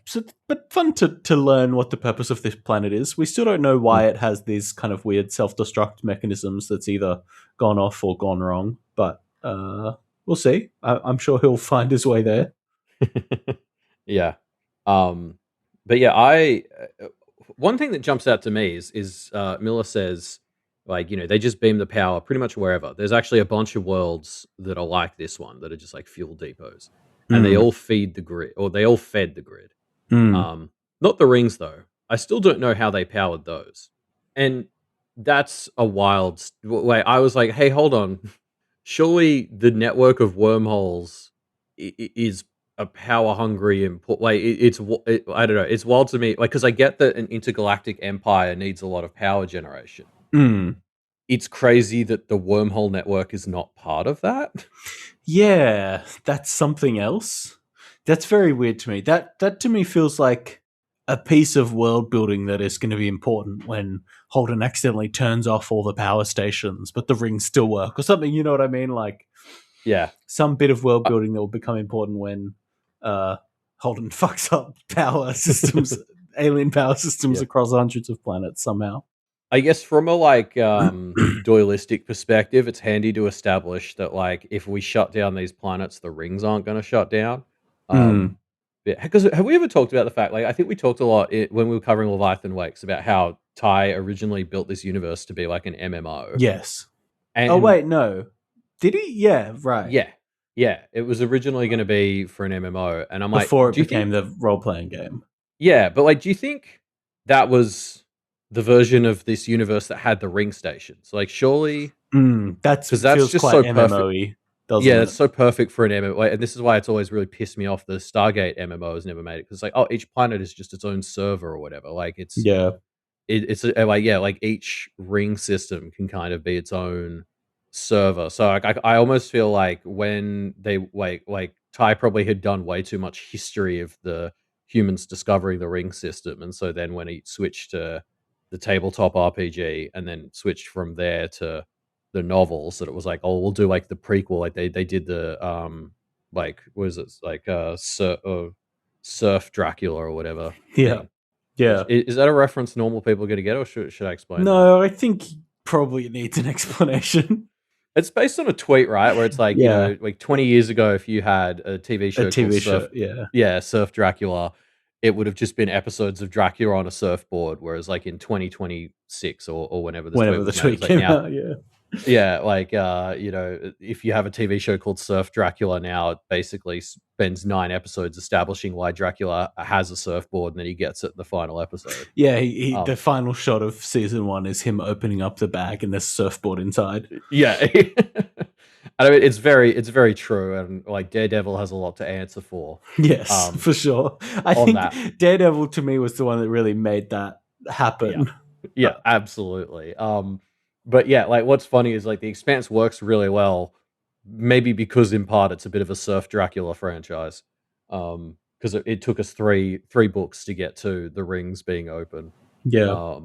So, but fun to learn what the purpose of this planet is. We still don't know why it has these kind of weird self-destruct mechanisms that's either gone off or gone wrong, but we'll see. I'm sure he'll find his way there. Yeah. But yeah, one thing that jumps out to me is Miller says, like, they just beam the power pretty much wherever. There's actually a bunch of worlds that are like this one that are just like fuel depots, and they all feed the grid, or they all fed the grid. Not the rings though. I still don't know how they powered those, and that's a wild way. I was like, hey, hold on. Surely the network of wormholes is a power hungry input. Like I don't know. It's wild to me. Like, because I get that an intergalactic empire needs a lot of power generation. It's crazy that the wormhole network is not part of that. Yeah, that's something else. That's very weird to me. That to me feels like a piece of world building that is going to be important when Holden accidentally turns off all the power stations, but the rings still work or something. You know what I mean? Like, yeah, some bit of world building that will become important when Holden fucks up power systems, alien power systems across hundreds of planets somehow. I guess from a like dualistic perspective, it's handy to establish that like if we shut down these planets, the rings aren't going to shut down. Because have we ever talked about the fact, like, I think we talked a lot when we were covering Leviathan Wakes about how Ty originally built this universe to be like an MMO. Yes. Oh wait, no. Did he? Yeah, right. Yeah. It was originally going to be for an MMO, and I'm before like, it became the role-playing game. Yeah, but like, do you think that was the version of this universe that had the ring stations? Like, surely that's just quite so MMO-y. Yeah, it's so perfect for an MMO, and this is why it's always really pissed me off. The Stargate MMO has never made it, because like, oh, each planet is just its own server or whatever. Like, it's like each ring system can kind of be its own server. So I almost feel like when they like Ty probably had done way too much history of the humans discovering the ring system, and so then when he switched to the tabletop RPG and then switched from there to the novels, that it was like, oh, we'll do like the prequel, like they did the like, what is it, like Surf Dracula or whatever. Yeah. Yeah. Is that a reference normal people are going to get, or should I explain that? No, I think probably it needs an explanation. It's based on a tweet, right? Where it's like, Yeah. like 20 years ago, if you had a TV A show called TV show. Yeah. Surf Dracula, it would have just been episodes of Dracula on a surfboard. Whereas, like in 2026 or whenever this tweet Whenever the was made, tweet it's like came now, out. Yeah. yeah, like if you have a TV show called Surf Dracula now, it basically spends 9 episodes establishing why Dracula has a surfboard, and then he gets it in the final episode. Yeah. The Um, final shot of season 1 is him opening up the bag and there's a surfboard inside. yeah. I mean, it's very true, and like Daredevil has a lot to answer for. Yes, for sure. I On think that. Daredevil to me was the one that really made that happen. Yeah, absolutely. But yeah, like what's funny is like the Expanse works really well, maybe because in part it's a bit of a Surf Dracula franchise. Because it took us three books to get to the rings being open. Yeah.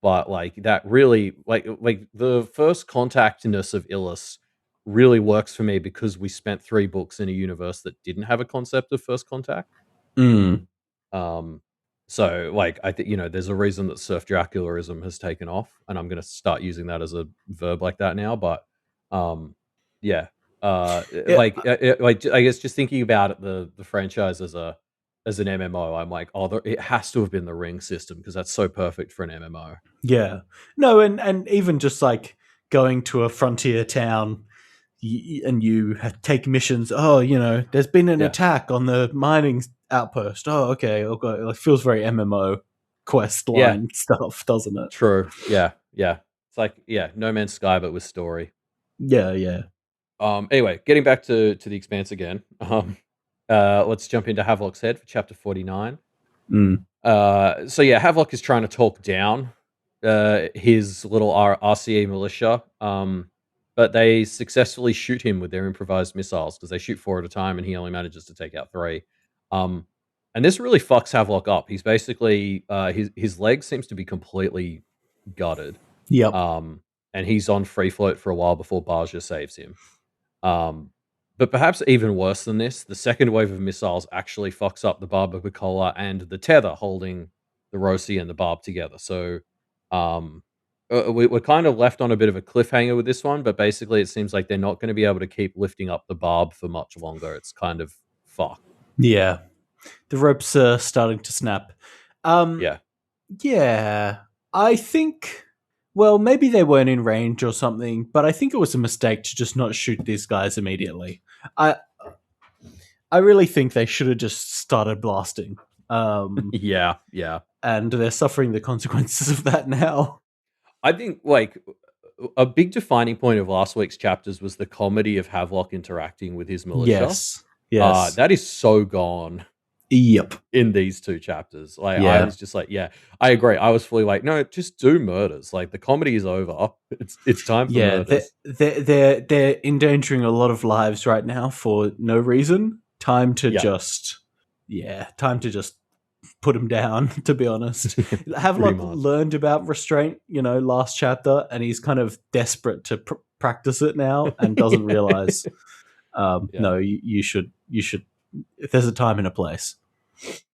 But like that really like the first contactness of Illis really works for me because we spent 3 books in a universe that didn't have a concept of first contact. Mm. So like I think there's a reason that Surf Draculaism has taken off, and I'm gonna start using that as a verb like that now. But yeah, Yeah. like I guess just thinking about it, the franchise as an MMO, I'm like, oh, it has to have been the ring system because that's so perfect for an MMO. Yeah. No, and even just like going to a frontier town and you take missions. Oh, there's been an Yeah. attack on the mining outpost. Oh, okay. It feels very MMO quest line stuff, doesn't it? True. Yeah. It's like No Man's Sky, but with story. Yeah. Anyway, getting back to the Expanse again. Let's jump into Havelock's head for chapter 49. So yeah, Havelock is trying to talk down his little RCE militia, but they successfully shoot him with their improvised missiles because they shoot 4 at a time, and he only manages to take out 3. And this really fucks Havelock up. He's basically his leg seems to be completely gutted. Yep. And he's on free float for a while before Baja saves him. But perhaps even worse than this, the second wave of missiles actually fucks up the Barbacola and the tether holding the Rosie and the Barb together. So we're kind of left on a bit of a cliffhanger with this one, but basically it seems like they're not going to be able to keep lifting up the Barb for much longer. It's kind of fucked. Yeah. The ropes are starting to snap. Yeah. I think, well, maybe they weren't in range or something, but I think it was a mistake to just not shoot these guys immediately. I really think they should have just started blasting. Yeah. And they're suffering the consequences of that now. I think like a big defining point of last week's chapters was the comedy of Havelock interacting with his militia. Yes. That is so gone. Yep. In these 2 chapters. Like I was just like, yeah, I agree. I was fully like, no, just do murders. Like the comedy is over. It's time for murders. They're endangering a lot of lives right now for no reason. Time to just put him down, to be honest. Havelock learned about restraint, last chapter, and he's kind of desperate to practice it now and doesn't realize no, you should if there's a time and a place.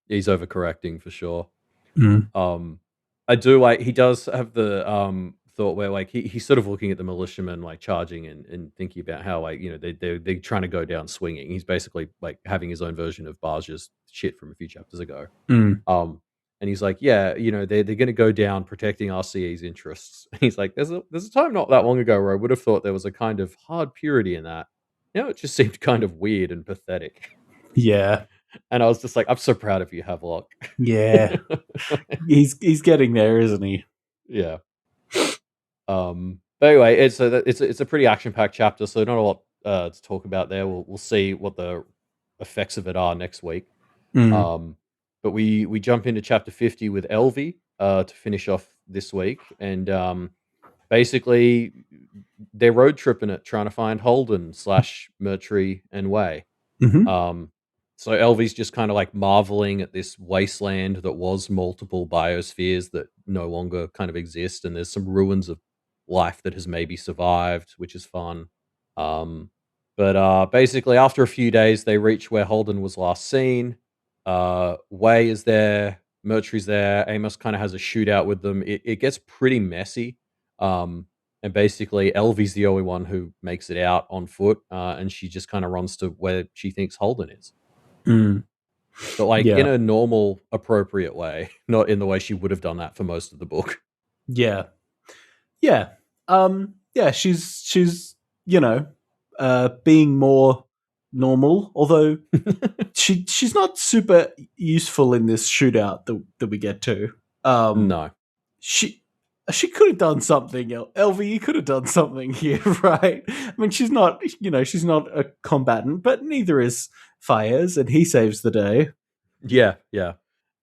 He's overcorrecting for sure. I do like he does have the thought where like he's sort of looking at the militiamen like charging and thinking about how like they're trying to go down swinging. He's basically like having his own version of Barja's shit from a few chapters ago. And he's like, yeah, they're going to go down protecting RCE's interests. And he's like, there's a time not that long ago where I would have thought there was a kind of hard purity in that. It just seemed kind of weird and pathetic. Yeah. And I was just like, I'm so proud of you, Havelock. Yeah. he's getting there, isn't he? Yeah. But anyway, it's a pretty action-packed chapter, so not a lot to talk about there. We'll see what the effects of it are next week. But we jump into chapter 50 with Elvie to finish off this week, and basically they're road tripping it, trying to find Holden / Murtry and Way. So Elvie's just kind of like marveling at this wasteland that was multiple biospheres that no longer kind of exist, and there's some ruins of life that has maybe survived, which is fun. But basically after a few days they reach where Holden was last seen. Way is there Mercury's there. Amos kind of has a shootout with them. It gets pretty messy. And basically, Elvie's the only one who makes it out on foot, and she just kind of runs to where she thinks Holden is. But like in a normal, appropriate way, not in the way she would have done that for most of the book. Yeah. She's being more normal, although she's not super useful in this shootout that we get to. No. She could have done something. Elvie, you could have done something here, right? I mean, she's not a combatant, but neither is Fires, and he saves the day. Yeah.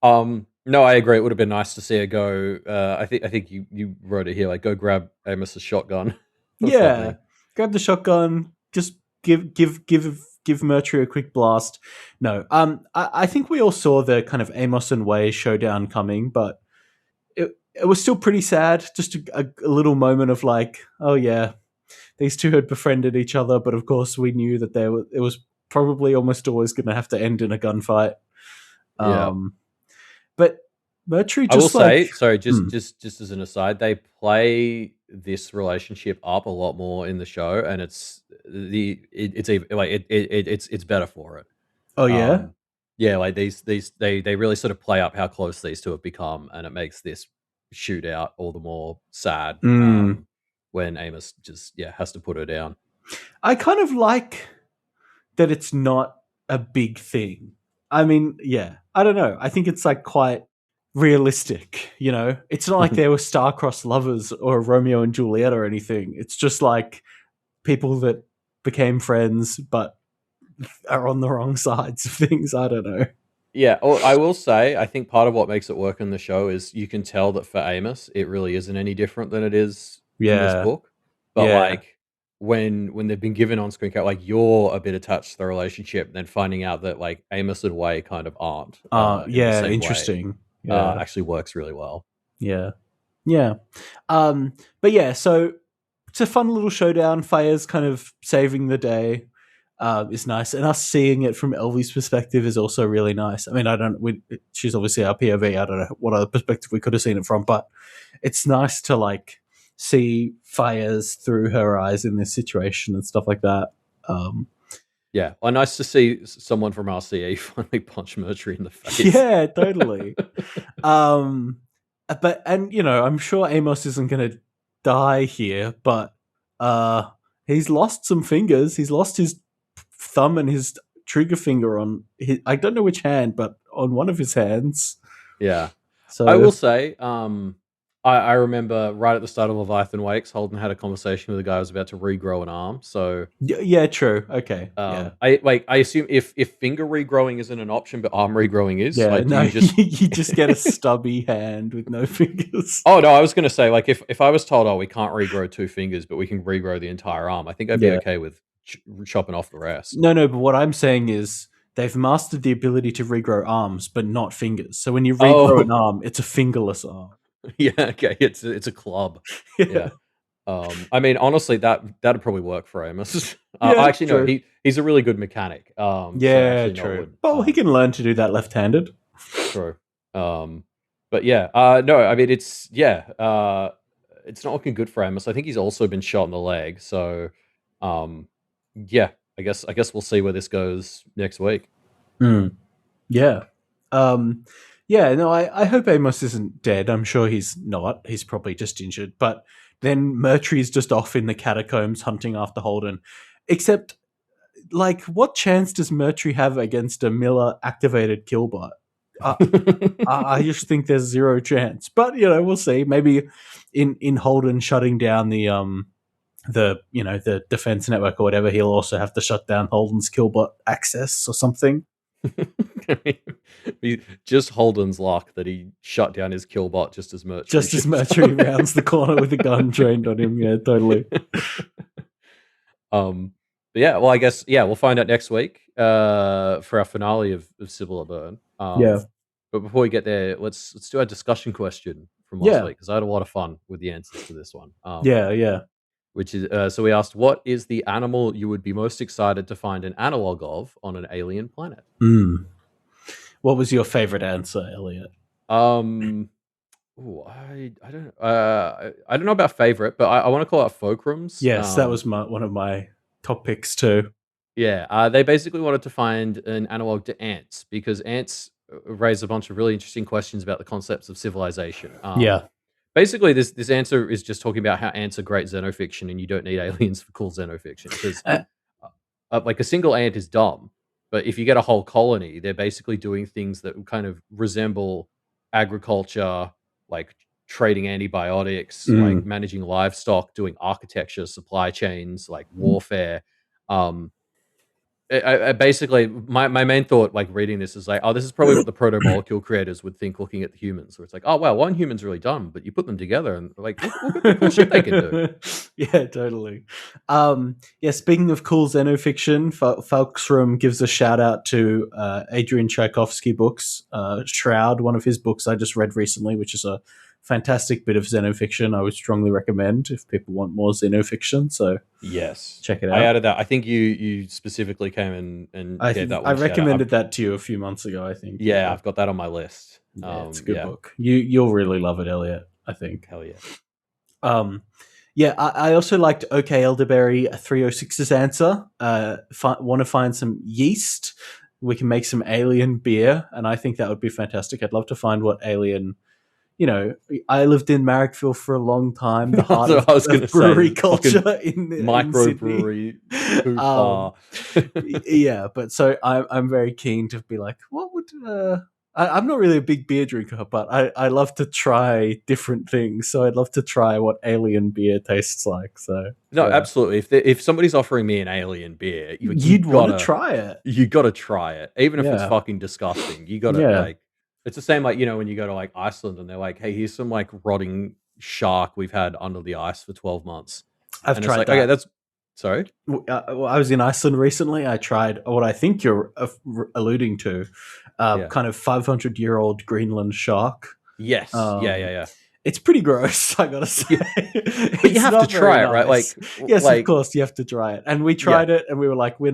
No, I agree. It would have been nice to see her go. I think you wrote it here, like go grab Amos's shotgun. Yeah, grab the shotgun. Just give Mercury a quick blast. No, I think we all saw the kind of Amos and Way showdown coming, but it was still pretty sad. Just a little moment of like, oh yeah, these two had befriended each other, but of course we knew that it was probably almost always going to have to end in a gunfight. But Mercury just, I will say, sorry, just as an aside, they play this relationship up a lot more in the show, and it's better for it. Oh yeah, yeah. Like they really sort of play up how close these two have become, and it makes this shootout all the more sad when Amos just has to put her down. I kind of like that it's not a big thing. I mean, yeah, I don't know. I think it's like quite realistic, you know? It's not like they were star-crossed lovers or Romeo and Juliet or anything. It's just like people that became friends but are on the wrong sides of things. I don't know. Yeah, I will say, I think part of what makes it work in the show is you can tell that for Amos, it really isn't any different than it is in this book. But like when they've been given on-screen character, like you're a bit attached to the relationship, then finding out that like Amos and Way kind of aren't. Interesting. Actually works really well. Yeah. But yeah, so it's a fun little showdown. Fire's kind of saving the day. Is nice, and us seeing it from Elvie's perspective is also really nice. I mean, she's obviously our POV. I don't know what other perspective we could have seen it from, but it's nice to like see Fires through her eyes in this situation and stuff like that. Yeah, well, nice to see someone from RCE finally punch Mercury in the face. Yeah, totally. But I'm sure Amos isn't going to die here, but he's lost some fingers. He's lost his thumb and his trigger finger on his, I don't know which hand, but on one of his hands. Yeah. So I will say, I remember right at the start of Leviathan Wakes, Holden had a conversation with a guy who was about to regrow an arm. So yeah, true. Okay. I assume if finger regrowing isn't an option, but arm regrowing is, you just get a stubby hand with no fingers. Oh no, I was going to say, like if I was told, we can't regrow 2 fingers, but we can regrow the entire arm, I think I'd be okay with chopping off the rest. No, but what I'm saying is they've mastered the ability to regrow arms, but not fingers. So when you regrow an arm, it's a fingerless arm. Yeah, okay, it's a club. Yeah. I mean, honestly, that'd probably work for Amos. Actually, true. No, he's a really good mechanic. True. Well, he can learn to do that left-handed. True. But yeah, no, I mean, it's not looking good for Amos. I think he's also been shot in the leg. So, yeah, I guess we'll see where this goes next week. Yeah. I hope Amos isn't dead. I'm sure he's not. He's probably just injured. But then Mercury's just off in the catacombs hunting after Holden. Except, like, what chance does Mercury have against a Miller-activated killbot? I just think there's zero chance. But, we'll see. Maybe in Holden shutting down the defense network or whatever, he'll also have to shut down Holden's killbot access or something. Just Holden's luck that he shut down his killbot just as Mercury rounds the corner with a gun trained on him. Yeah, totally. Yeah, well, I guess we'll find out next week for our finale of Cibola Burn. But before we get there, let's do our discussion question from last week, because I had a lot of fun with the answers to this one. Which is so we asked, what is the animal you would be most excited to find an analog of on an alien planet? What was your favorite answer, Elliot? Ooh, I don't know about favorite, but I want to call out Fulcrums. Yes, that was one of my top picks too. Yeah, they basically wanted to find an analog to ants because ants raise a bunch of really interesting questions about the concepts of civilization. Yeah. Basically, this answer is just talking about how ants are great xenofiction, and you don't need aliens for cool xenofiction because, Uh, like, a single ant is dumb, but if you get a whole colony, they're basically doing things that kind of resemble agriculture, like trading antibiotics, like mm. managing livestock, doing architecture, supply chains, like warfare. Um, I basically my main thought, like, reading this is like, oh, this is probably what the proto molecule creators would think looking at the humans. Where it's like, oh wow, one human's really dumb, but you put them together and like, look at the cool shit they can do. Yeah, totally. Yeah, speaking of cool xenofiction, Falkstrom gives a shout out to Adrian Tchaikovsky books. Shroud, one of his books I just read recently, which is a fantastic bit of xenofiction. I would strongly recommend if people want more xenofiction. So Yes, check it out. I added that. I think you specifically came and gave that one. I recommended that to you a few months ago. I think. Yeah, I've got that on my list. Yeah, it's a good book. You'll really love it, Elliot. I think. Hell yeah. Yeah, I also liked OK Elderberry 306's answer. Want to find some yeast? We can make some alien beer, and I think that would be fantastic. I'd love to find what alien. You know, I lived in Marrickville for a long time. The heart of brewery culture in microbrewery. Yeah, but so I'm very keen to be like, what would I'm not really a big beer drinker, but I love to try different things. So I'd love to try what alien beer tastes like. So no, yeah. Absolutely. If somebody's offering me an alien beer, you'd want to try it. You got to try it, even if it's fucking disgusting. You got to like. It's the same, like, you know, when you go to like Iceland and they're like, "Hey, here's some like rotting shark we've had under the ice for 12 months." I've tried that. Okay, that's sorry. Well, I was in Iceland recently. I tried what I think you're alluding to, kind of 500-year-old Greenland shark. Yes. Yeah. It's pretty gross, I gotta say. But you have to try it, right? Like, yes, of course, you have to try it. And we tried it, and we were like, we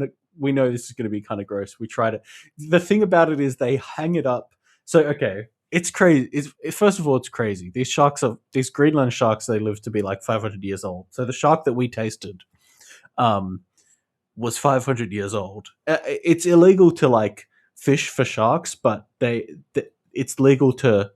know this is going to be kind of gross. We tried it. The thing about it is they hang it up. So, okay, it's crazy. First of all, it's crazy. These Greenland sharks, they live to be like 500 years old. So the shark that we tasted was 500 years old. It's illegal to like fish for sharks, but it's legal to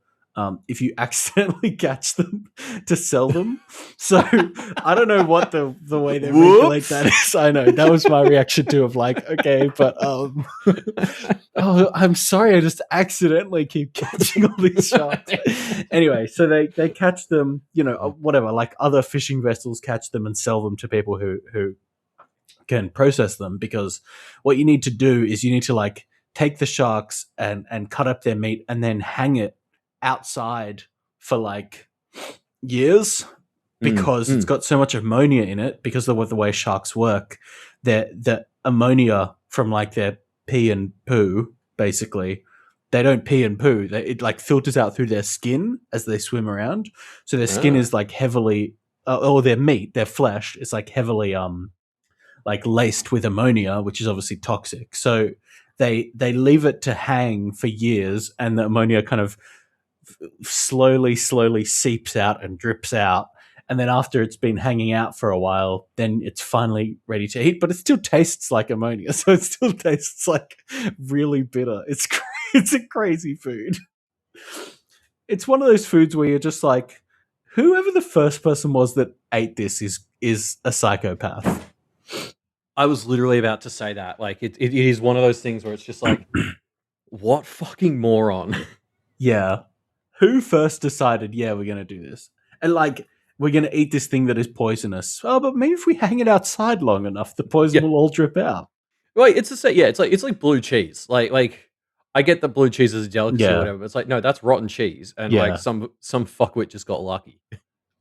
if you accidentally catch them to sell them. So I don't know what the way they regulate that is. I know that was my reaction to of like, okay, but oh, I'm sorry, I just accidentally keep catching all these sharks. Anyway, so they catch them, you know, whatever, like other fishing vessels catch them and sell them to people who can process them, because what you need to do is you need to like take the sharks and cut up their meat and then hang it outside for like years, because it's got so much ammonia in it, because of the way sharks work. The ammonia from like their pee and poo, basically, they don't pee and poo. It like filters out through their skin as they swim around. So their skin is like heavily, or their meat, their flesh is like heavily like laced with ammonia, which is obviously toxic. So they leave it to hang for years, and the ammonia kind of slowly seeps out and drips out, and then after it's been hanging out for a while, then it's finally ready to eat, but it still tastes like ammonia, so it still tastes like really bitter. It's a crazy food. It's one of those foods where you're just like, whoever the first person was that ate this is a psychopath. I was literally about to say that. Like, it is one of those things where it's just like, what fucking moron. Yeah. Who first decided, yeah, we're going to do this? And like, we're going to eat this thing that is poisonous. Oh, but maybe if we hang it outside long enough, the poison will all drip out. Right, it's the same. Yeah, it's like blue cheese. Like I get that blue cheese is a delicacy or whatever, but it's like, no, that's rotten cheese. And like some fuckwit just got lucky.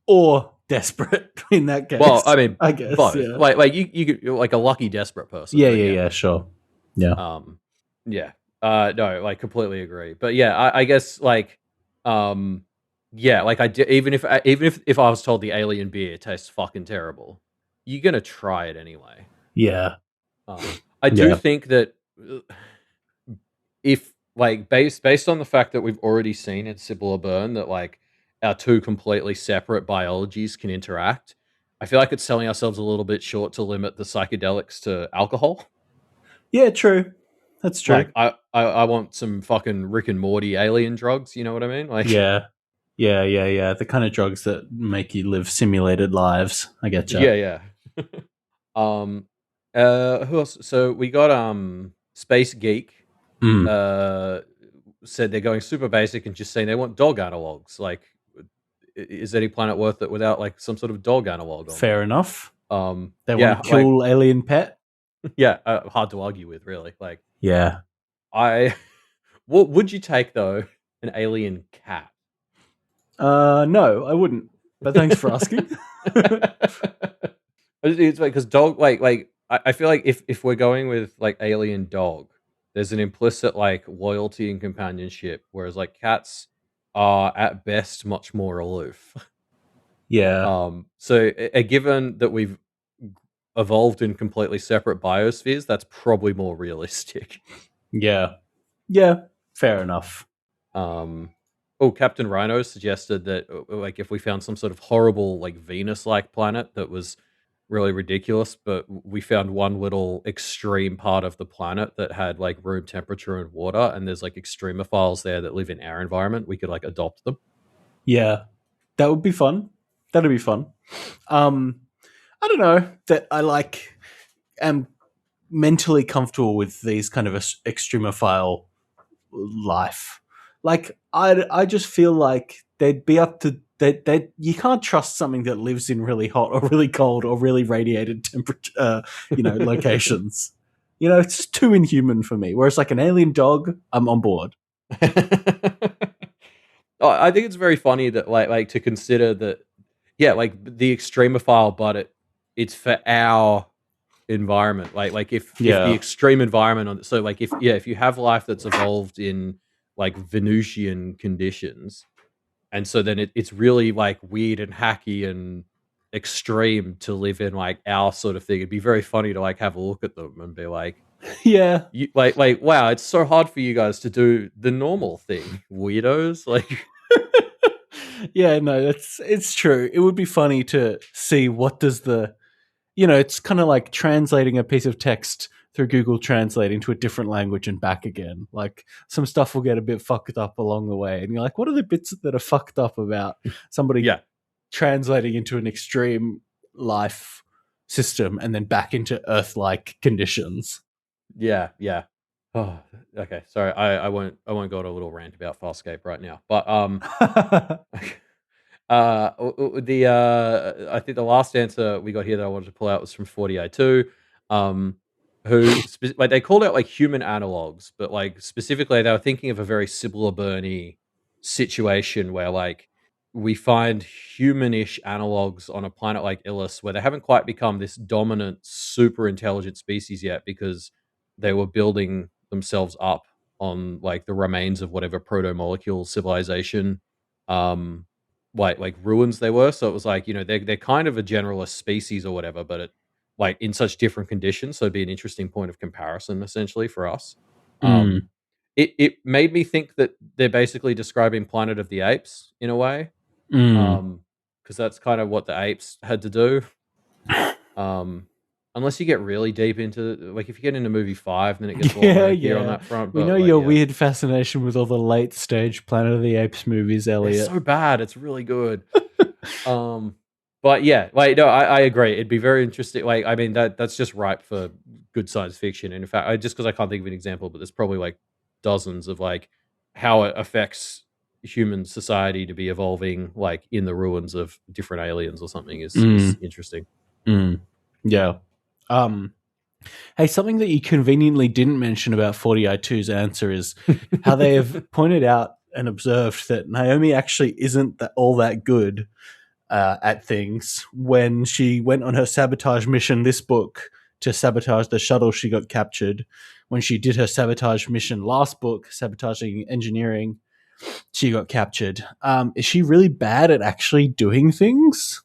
Or desperate in that case. Well, I mean, I guess both. Yeah. Like you're like a lucky desperate person. Yeah, sure. Yeah. No, like completely agree. But yeah, I guess like like even if I was told the alien beer tastes fucking terrible, you're gonna try it anyway. Yeah. I do think that if like based on the fact that we've already seen in Cibola Burn that like our two completely separate biologies can interact, I feel like it's selling ourselves a little bit short to limit the psychedelics to alcohol. Yeah, true. That's true. Like I want some fucking Rick and Morty alien drugs, you know what I mean? Like Yeah. Yeah. The kind of drugs that make you live simulated lives. I get you. yeah. Um who else? So we got Space Geek Mm, uh said they're going super basic and just saying they want dog analogs. Like is any planet worth it without like some sort of dog analog on fair enough. there? They want Yeah, a like cool alien pet. yeah, hard to argue with really. Like Yeah. I what would you take though? An alien cat. No, I wouldn't. But thanks for asking. It's like because dog I feel like if we're going with like alien dog, there's an implicit like loyalty and companionship, whereas like cats are at best much more aloof. Yeah. So given that we've evolved in completely separate biospheres, that's probably more realistic. Yeah. Yeah. Fair enough. Captain Rhino suggested that like if we found some sort of horrible like Venus-like planet that was really ridiculous, but we found one little extreme part of the planet that had like room temperature and water, and there's like extremophiles there that live in our environment, we could like adopt them. Yeah. That would be fun. That'd be fun. I don't know that I like am mentally comfortable with these kind of extremophile life. Like I just feel like they'd be up to they you can't trust something that lives in really hot or really cold or really radiated temperature locations. It's just too inhuman for me. Whereas like an alien dog, I'm on board. I think it's very funny that like to consider that yeah, like the extremophile, but it's for our environment. Like if the Yeah. extreme environment on so like if you have life that's evolved in like Venusian conditions, and so then it's really like weird and hacky and extreme to live in like our sort of thing. It'd be very funny to like have a look at them and be like, Yeah. you like wow, it's so hard for you guys to do the normal thing, weirdos. Like Yeah, no, it's true. It would be funny to see what does it's kind of like translating a piece of text through Google Translate into a different language and back again. Like some stuff will get a bit fucked up along the way, and you're like, what are the bits that are fucked up about somebody yeah. translating into an extreme life system and then back into Earth-like conditions? Yeah, yeah. Oh, okay. Sorry, I won't go on a little rant about Farscape right now. But I think the last answer we got here that I wanted to pull out was from 40A2, who like they called out like human analogs, but like specifically they were thinking of a very Cibola Burny situation where like we find humanish analogs on a planet like Illis where they haven't quite become this dominant super intelligent species yet because they were building themselves up on like the remains of whatever proto molecule civilization um like ruins they were. So it was like, they're kind of a generalist species or whatever, but like in such different conditions. So it'd be an interesting point of comparison essentially for us. Mm, It made me think that they're basically describing Planet of the Apes in a way. mm. Because that's kind of what the apes had to do. Unless you get really deep into like if you get into movie 5, then it gets a lot Yeah, murkier on yeah. that front. We But know like, your yeah, weird fascination with all the late stage Planet of the Apes movies, they're Elliot. so bad. It's really good. But yeah, like no, I agree. It'd be very interesting. Like, I mean, that's just ripe for good science fiction. And in fact, just because I can't think of an example, but there's probably like dozens of like how it affects human society to be evolving like in the ruins of different aliens or something is interesting. Yeah. Hey, something that you conveniently didn't mention about 40i2's answer is how they have pointed out and observed that Naomi actually isn't all that good at things. When she went on her sabotage mission this book to sabotage the shuttle, she got captured. When she did her sabotage mission last book, sabotaging engineering, she got captured. Is she really bad at actually doing things?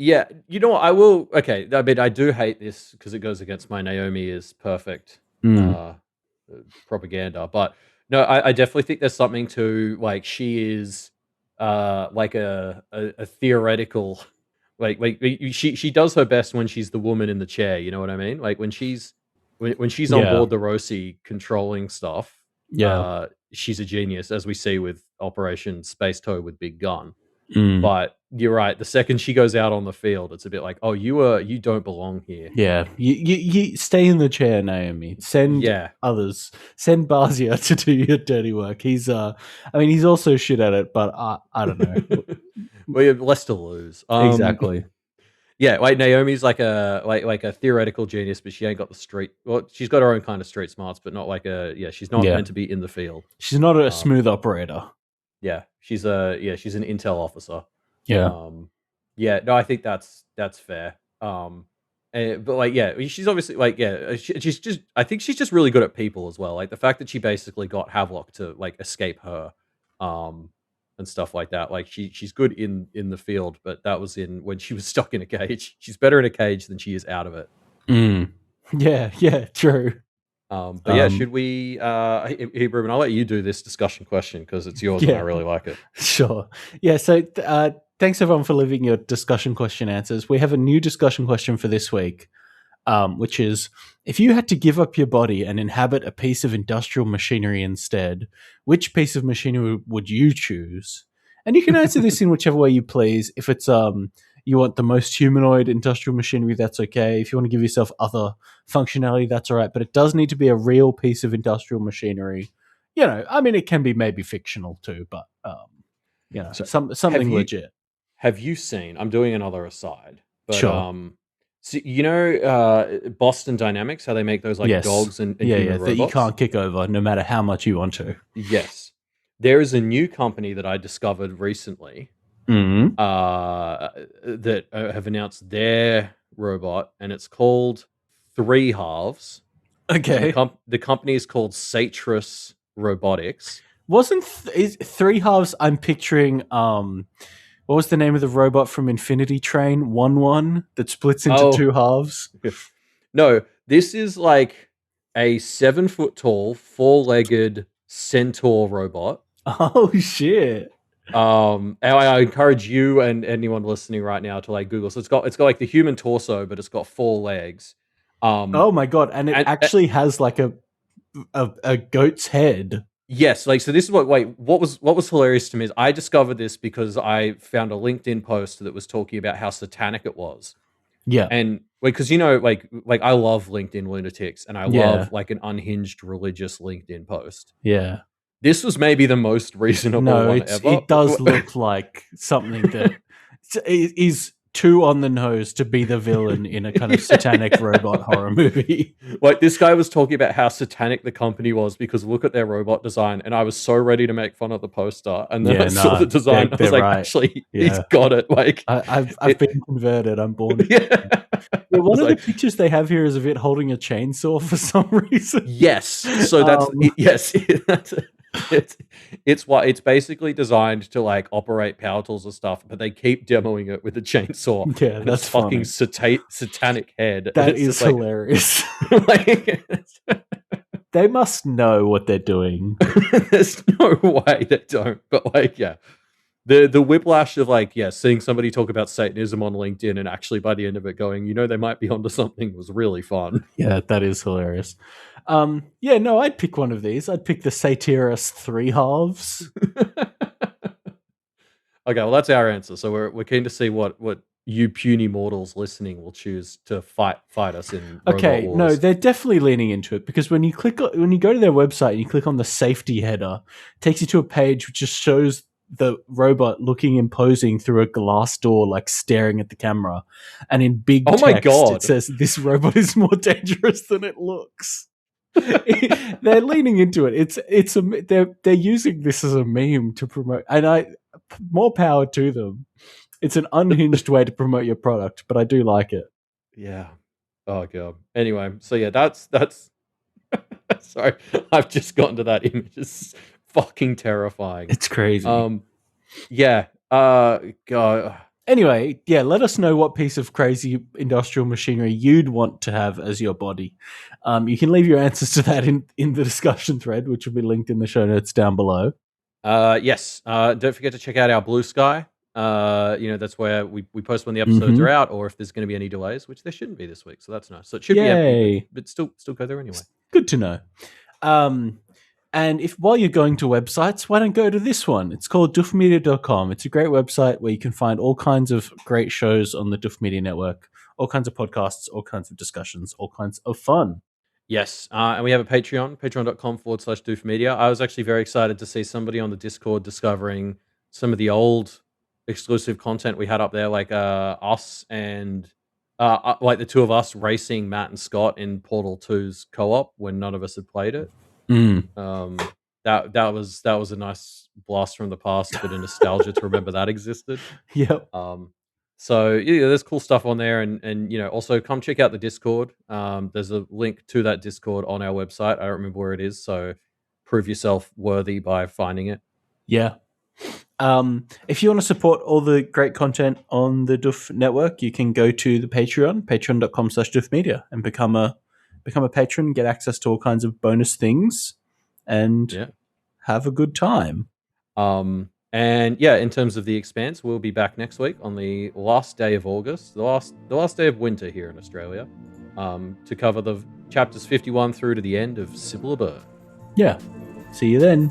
Yeah, you know what? I will. Okay, I mean, I do hate this because it goes against my Naomi is perfect Mm. uh, propaganda. But No, I definitely think there's something to like she is like a theoretical like she does her best when she's the woman in the chair, you know what I mean? Like when she's on Yeah. board the Rosie controlling stuff, Yeah. she's a genius, as we see with Operation Space Toe with Big Gun. Mm. But you're right, the second she goes out on the field, it's a bit like, oh, you don't belong here. Yeah. You stay in the chair, Naomi. Send Yeah. others. Send Barzia to do your dirty work. I mean, he's also shit at it, but I don't know. Well, you have less to lose. Exactly. Yeah, like Naomi's like a theoretical genius, but she ain't got the street. Well, she's got her own kind of street smarts, but not like she's not Yeah. meant to be in the field. She's not a smooth operator. Yeah, she's an intel officer. Yeah. Yeah, no, I think that's fair. But like, yeah, she's obviously like, she's just. I think she's just really good at people as well. Like the fact that she basically got Havelock to like escape her, and stuff like that. Like she's good in the field, but that was in when she was stuck in a cage. She's better in a cage than she is out of it. Mm. Yeah, true. But yeah, should we? Hey, Ruben, I'll let you do this discussion question because it's yours and I really like it. Sure. Yeah. So thanks everyone for leaving your discussion question answers. We have a new discussion question for this week, which is: if you had to give up your body and inhabit a piece of industrial machinery instead, which piece of machinery would you choose? And you can answer this in whichever way you please. If it's you want the most humanoid industrial machinery, that's okay. If you want to give yourself other functionality, that's all right. But it does need to be a real piece of industrial machinery. You know, I mean, it can be maybe fictional too, but you know, So something legit. Have you seen? I'm doing another aside, but Sure. so you know, Boston Dynamics, how they make those like dogs and human robots that you can't kick over no matter how much you want to. Yes, there is a new company that I discovered recently. Mm-hmm. That have announced their robot, and it's called Three Halves. Okay. The company is called Satris Robotics. Wasn't is Three Halves? I'm picturing. What was the name of the robot from Infinity Train? 1-1 that splits into two halves. No, this is like a 7-foot tall, 4-legged centaur robot. Oh shit! And I encourage you and anyone listening right now to like Google. So it's got like the human torso, but it's got 4 legs. Oh my god! And it actually has like a goat's head. Yes, like so. This is what was hilarious to me is I discovered this because I found a LinkedIn post that was talking about how satanic it was. Yeah, and because you know, like I love LinkedIn lunatics, and I love like an unhinged religious LinkedIn post. Yeah. This was maybe the most reasonable one ever. It does look like something that is too on the nose to be the villain in a kind of satanic robot horror movie. Like this guy was talking about how satanic the company was because look at their robot design, and I was so ready to make fun of the poster, and then I saw the design. I was like, actually, he's got it. Like I've been converted. I'm born. One of the pictures they have here is of it holding a chainsaw for some reason. Yes, so that's yes. It's basically designed to like operate power tools and stuff, but they keep demoing it with a chainsaw. Yeah, that's fucking satanic head. That is hilarious. They must know what they're doing. There's no way they don't. But like, yeah, the whiplash of like, seeing somebody talk about Satanism on LinkedIn and actually by the end of it going, you know, they might be onto something was really fun. Yeah, that is hilarious. I'd pick one of these. I'd pick the Satyrus 3 halves. Okay, well, that's our answer. So we're keen to see what you puny mortals listening will choose to fight us in Robot Wars. No, they're definitely leaning into it because when you go to their website and you click on the safety header, it takes you to a page which just shows the robot looking imposing through a glass door, like staring at the camera, and in big text, it says, "This robot is more dangerous than it looks." They're leaning into it. They're using this as a meme to promote, and more power to them. It's an unhinged way to promote your product, but I do like it. Yeah. Oh god. Anyway, so yeah, that's sorry, I've just gotten to that image. It's fucking terrifying. It's crazy. Yeah. God. Anyway, yeah, let us know what piece of crazy industrial machinery you'd want to have as your body. You can leave your answers to that in the discussion thread, which will be linked in the show notes down below. Yes. Don't forget to check out our Blue Sky. That's where we post when the episodes are out, or if there's going to be any delays, which there shouldn't be this week. So that's nice. So it should be empty, but still go there anyway. Good to know. And if while you're going to websites, why don't go to this one? It's called doofmedia.com. It's a great website where you can find all kinds of great shows on the Doof Media Network, all kinds of podcasts, all kinds of discussions, all kinds of fun. Yes, and we have a Patreon, patreon.com/doofmedia. I was actually very excited to see somebody on the Discord discovering some of the old exclusive content we had up there, like us and like the two of us racing Matt and Scott in Portal 2's co-op when none of us had played it. That was a nice blast from the past, a bit of nostalgia to remember that existed. Yep. So yeah, there's cool stuff on there, and also come check out the Discord. There's a link to that Discord on our website. I don't remember where it is, so prove yourself worthy by finding it. Yeah. If you want to support all the great content on the Doof Network, you can go to the Patreon, patreon.com/doofmedia, and become a patron, get access to all kinds of bonus things, and have a good time. And yeah, in terms of The Expanse, we'll be back next week on the last day of August, the last day of winter here in Australia, to cover the chapters 51 through to the end of Cibola Burn. Yeah. See you then.